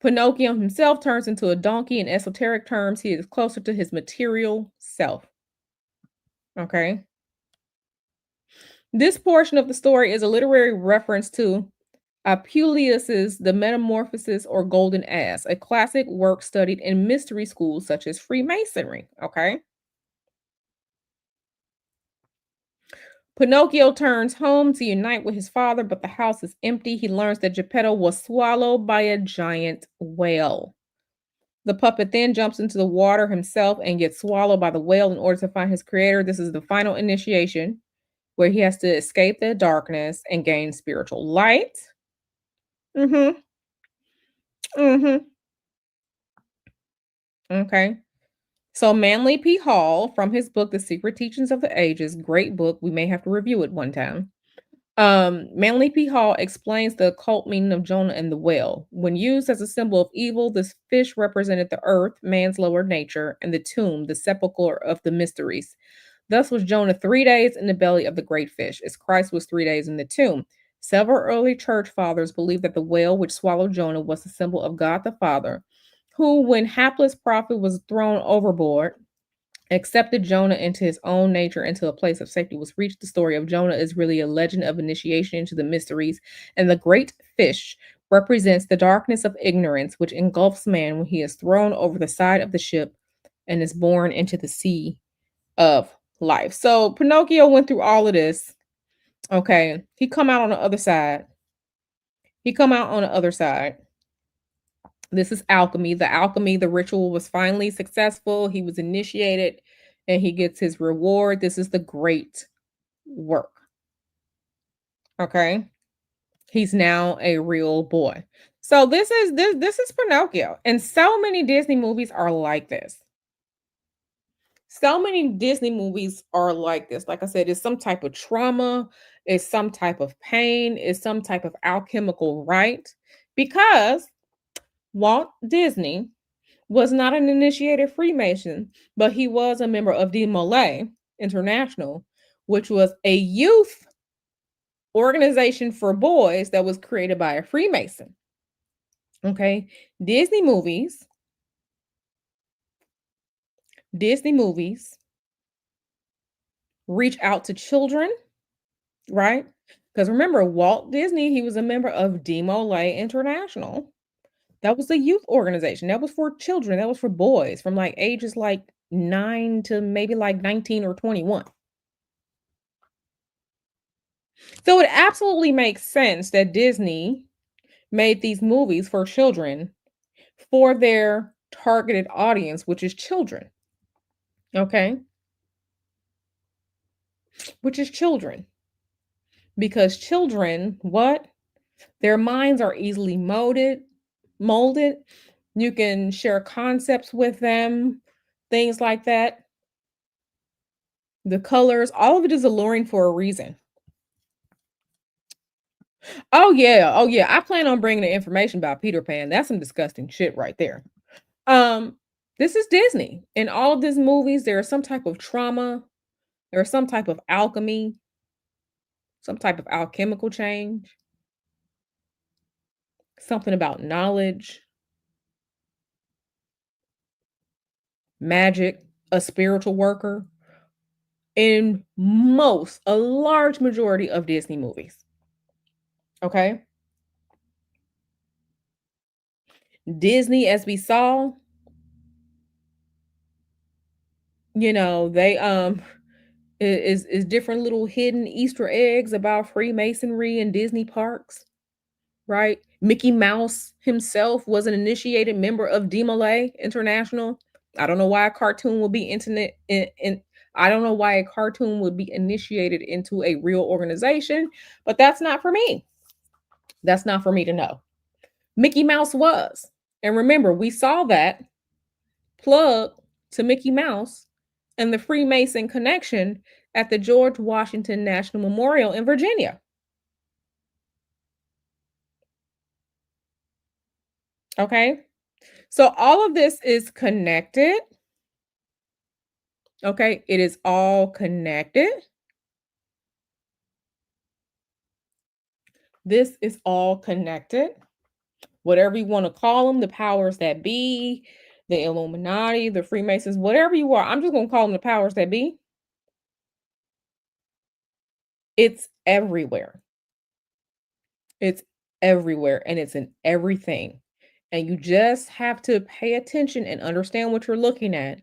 Pinocchio himself turns into a donkey. In esoteric terms, he is closer to his material self. Okay? This portion of the story is a literary reference to Apuleius's The Metamorphosis or Golden Ass, a classic work studied in mystery schools such as Freemasonry. Okay? Pinocchio turns home to unite with his father, but the house is empty. He learns that Geppetto was swallowed by a giant whale. The puppet then jumps into the water himself and gets swallowed by the whale in order to find his creator. This is the final initiation. where he has to escape the darkness and gain spiritual light. Mm-hmm. Mm-hmm. Okay. So Manly P. Hall, from his book, The Secret Teachings of the Ages, great book. We may have to review it one time. Manly P. Hall explains the occult meaning of Jonah and the whale. When used as a symbol of evil, this fish represented the earth, man's lower nature, and the tomb, the sepulchre of the mysteries. Thus was Jonah 3 days in the belly of the great fish, as Christ was 3 days in the tomb. Several early church fathers believed that the whale which swallowed Jonah was the symbol of God the Father, who, when hapless prophet was thrown overboard, accepted Jonah into his own nature into a place of safety was reached. The story of Jonah is really a legend of initiation into the mysteries, and the great fish represents the darkness of ignorance which engulfs man when he is thrown over the side of the ship and is born into the sea of life. So Pinocchio went through all of this. Okay, he come out on the other side. He come out on the other side. This is alchemy. The ritual was finally successful. He was initiated and he gets his reward. This is the great work. Okay. He's now a real boy. So this is Pinocchio. And so many Disney movies are like this. So many Disney movies are like this. Like I said, it's some type of trauma, it's some type of pain, it's some type of alchemical rite. Because Walt Disney was not an initiated Freemason, but he was a member of the Malay International, which was a youth organization for boys that was created by a Freemason. Okay. Disney movies, Disney movies reach out to children, right? Because remember, Walt Disney, he was a member of Malay International. That was a youth organization. That was for children. That was for boys from like ages like 9 to maybe like 19 or 21. So it absolutely makes sense that Disney made these movies for children for their targeted audience, which is children. Okay? Which is children. Because children, what? Their minds are easily molded. You can share concepts with them, things like that. The colors, all of it is alluring for a reason. Oh yeah, oh yeah. I plan on bringing the information about Peter Pan. That's some disgusting shit right there. Um, this is Disney. In all of these movies, there is some type of trauma, there is some type of alchemy, some type of alchemical change, something about knowledge, magic, a spiritual worker in a large majority of Disney movies. Okay? Disney, as we saw, they is different little hidden Easter eggs about Freemasonry in Disney parks, right? Mickey Mouse himself was an initiated member of Malay International. I don't know why a cartoon would be I don't know why a cartoon would be initiated into a real organization, but that's not for me. That's not for me to know. Mickey Mouse was. And remember, we saw that plug to Mickey Mouse and the Freemason connection at the George Washington National Memorial in Virginia. Okay. So all of this is connected. Okay. It is all connected. This is all connected. Whatever you want to call them, the powers that be, the Illuminati, the Freemasons, whatever you are, I'm just going to call them the powers that be. It's everywhere. It's everywhere and it's in everything. And you just have to pay attention and understand what you're looking at.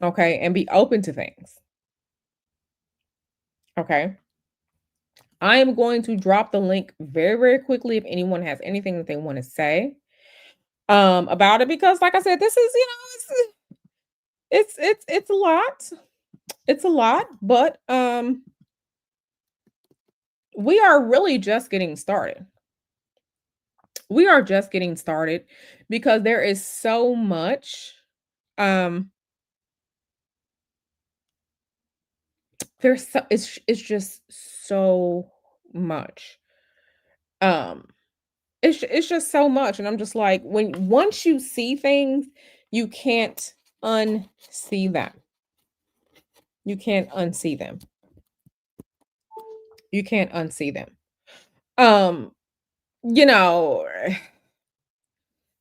Okay. And be open to things. Okay. I am going to drop the link very, very quickly if anyone has anything that they want to say about it, because like I said, this is, it's a lot. It's a lot, but we are really just getting started. We are just getting started because there is so much um it's just so much. Um it's just so much, and I'm just like, when once you see things, you can't unsee them. You can't unsee them. You can't unsee them. Um, you know,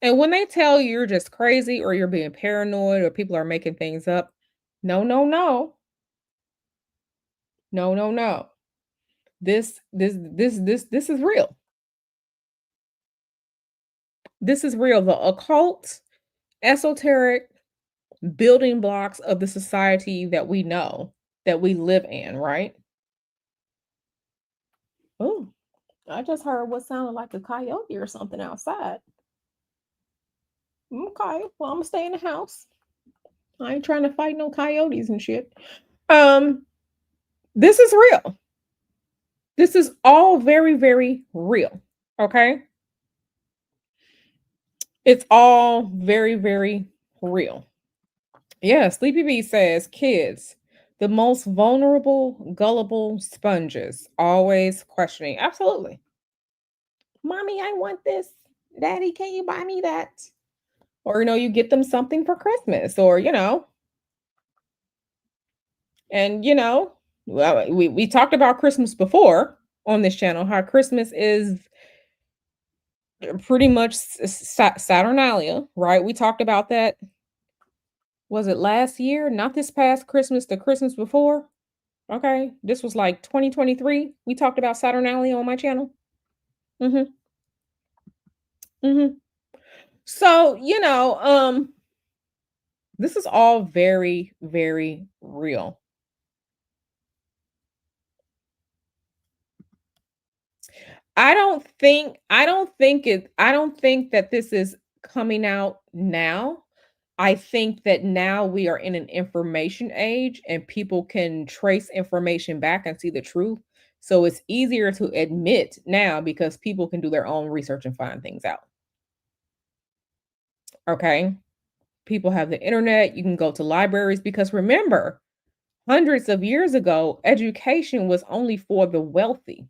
and when they tell you you're just crazy or you're being paranoid or people are making things up, no, no, no. No, no, no. This is real. This is real. The occult, esoteric building blocks of the society that we know, that we live in, right? Oh, I just heard what sounded like a coyote or something outside. Okay, well, I'm gonna stay in the house. I ain't trying to fight no coyotes and shit. Um, this is real. This is all very, very real. Okay. It's all very, very real. Yeah, Sleepy B says kids, the most vulnerable, gullible sponges, always questioning. Absolutely. Mommy, I want this. Daddy, can you buy me that? Or, you get them something for Christmas, or, and, well, we talked about Christmas before on this channel, how Christmas is pretty much Saturnalia, right? We talked about that. Was it last year? Not this past Christmas, the Christmas before. Okay. This was like 2023. We talked about Saturnalia on my channel. Mm-hmm. Mm-hmm. So, this is all very, very real. I don't think that this is coming out now. I think that now we are in an information age and people can trace information back and see the truth. So it's easier to admit now because people can do their own research and find things out. Okay. People have the internet. You can go to libraries because remember, hundreds of years ago, education was only for the wealthy.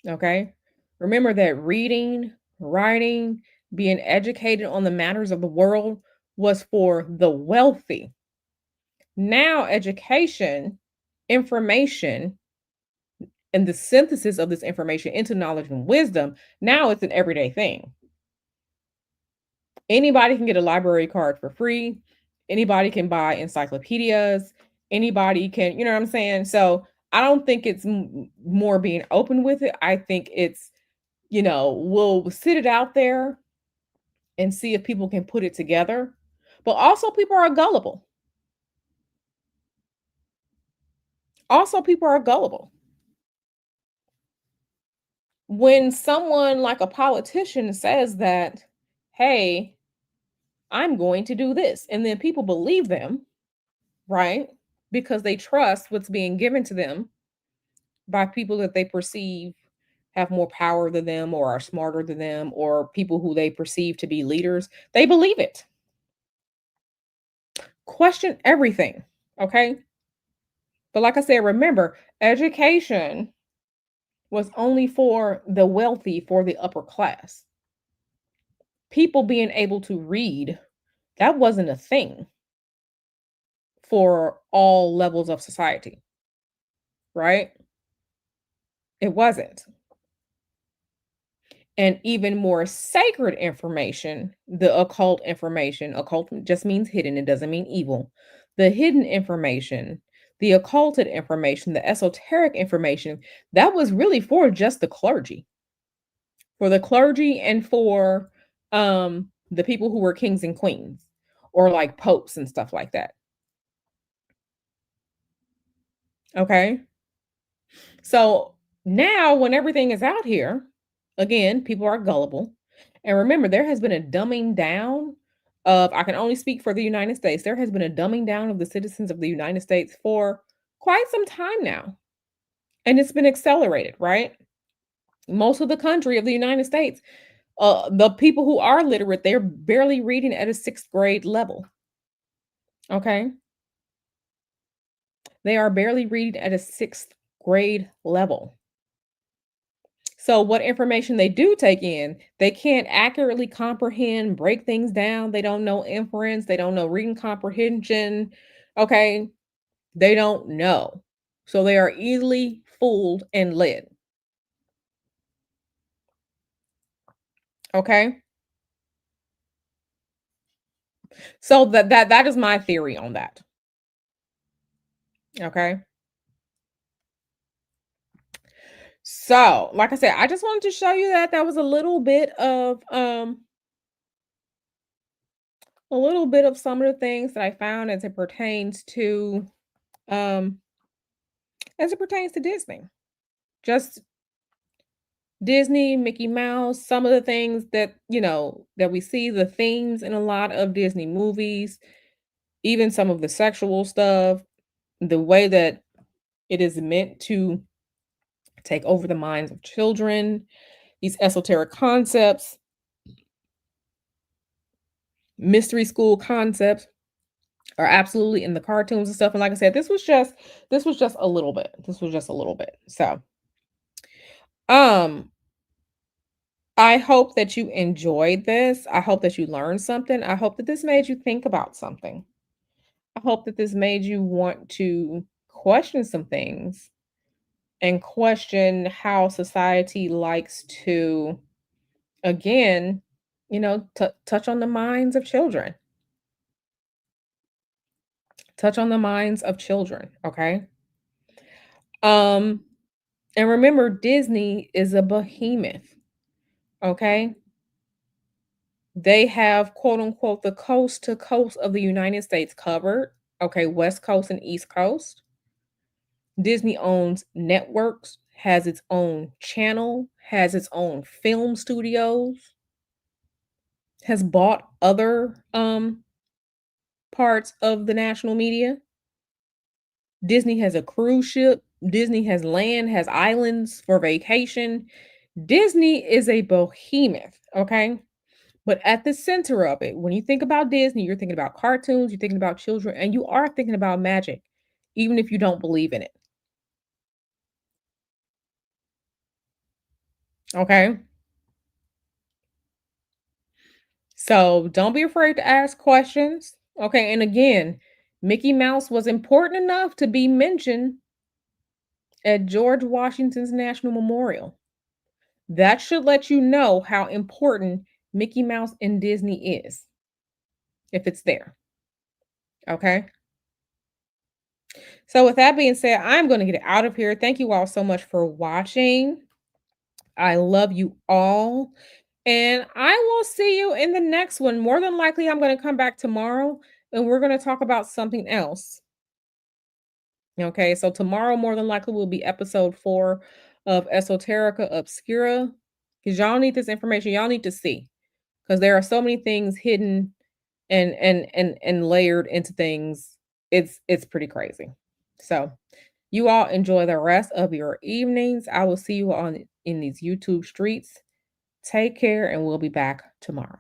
Okay. Remember that reading, writing, being educated on the matters of the world was for the wealthy. Now, education, information, and the synthesis of this information into knowledge and wisdom, now it's an everyday thing. Anybody can get a library card for free. Anybody can buy encyclopedias. Anybody can, you know what I'm saying? So I don't think it's more being open with it. I think it's, we'll sit it out there and see if people can put it together. But also, people are gullible. Also, people are gullible. When someone like a politician says that, hey, I'm going to do this, and then people believe them, right? Because they trust what's being given to them by people that they perceive have more power than them or are smarter than them or people who they perceive to be leaders. They believe it. Question everything. Okay. But like I said, remember, education was only for the wealthy, for the upper class. People being able to read, that wasn't a thing for all levels of society, right? It wasn't. And even more sacred information, the occult just means hidden, it doesn't mean evil. The hidden information, the occulted information, the esoteric information, that was really for just the clergy. For the clergy and for the people who were kings and queens or like popes and stuff like that. Okay? So now, when everything is out here, again, people are gullible. And remember, there has been a dumbing down I can only speak for the United States. There has been a dumbing down of the citizens of the United States for quite some time now. And it's been accelerated, right? Most of the country of the United States, the people who are literate, they're barely reading at a sixth grade level. Okay. They are barely reading at a sixth grade level. So, what information they do take in, they can't accurately comprehend, break things down. They don't know inference. They don't know reading comprehension. Okay. They don't know. So, they are easily fooled and led. Okay. So, that is my theory on that. Okay. So, like I said, I just wanted to show you that that was a little bit of some of the things that I found um as it pertains to Disney. Just Disney, Mickey Mouse, some of the things that, that we see the themes in a lot of Disney movies, even some of the sexual stuff, the way that it is meant to take over the minds of children, these esoteric concepts, mystery school concepts are absolutely in the cartoons and stuff. And like I said, this was just a little bit. This was just a little bit. So, um, I hope that you enjoyed this. I hope that you learned something. I hope that this made you think about something. I hope that this made you want to question some things and question how society likes to, again, touch on the minds of children. Touch on the minds of children. Okay. Um, and remember, Disney is a behemoth. Okay. They have quote unquote the coast to coast of the United States covered. Okay, West Coast and East Coast. Disney owns networks, has its own channel, has its own film studios, has bought other parts of the national media. Disney has a cruise ship, Disney has land, has islands for vacation. Disney is a behemoth, okay? But at the center of it, when you think about Disney, you're thinking about cartoons, you're thinking about children, and you are thinking about magic, even if you don't believe in it. Okay. So don't be afraid to ask questions. Okay. And again, Mickey Mouse was important enough to be mentioned at George Washington's National Memorial. That should let you know how important Mickey Mouse and Disney is if it's there. Okay. So, with that being said, I'm going to get out of here. Thank you all so much for watching. I love you all. And I will see you in the next one. More than likely, I'm going to come back tomorrow and we're going to talk about something else. Okay. So, tomorrow, more than likely, will be episode 4 of Esoterica Obscura because y'all need this information. Y'all need to see because there are so many things hidden and layered into things. It's pretty crazy. So, you all enjoy the rest of your evenings. I will see you on in these YouTube streets. Take care, and we'll be back tomorrow.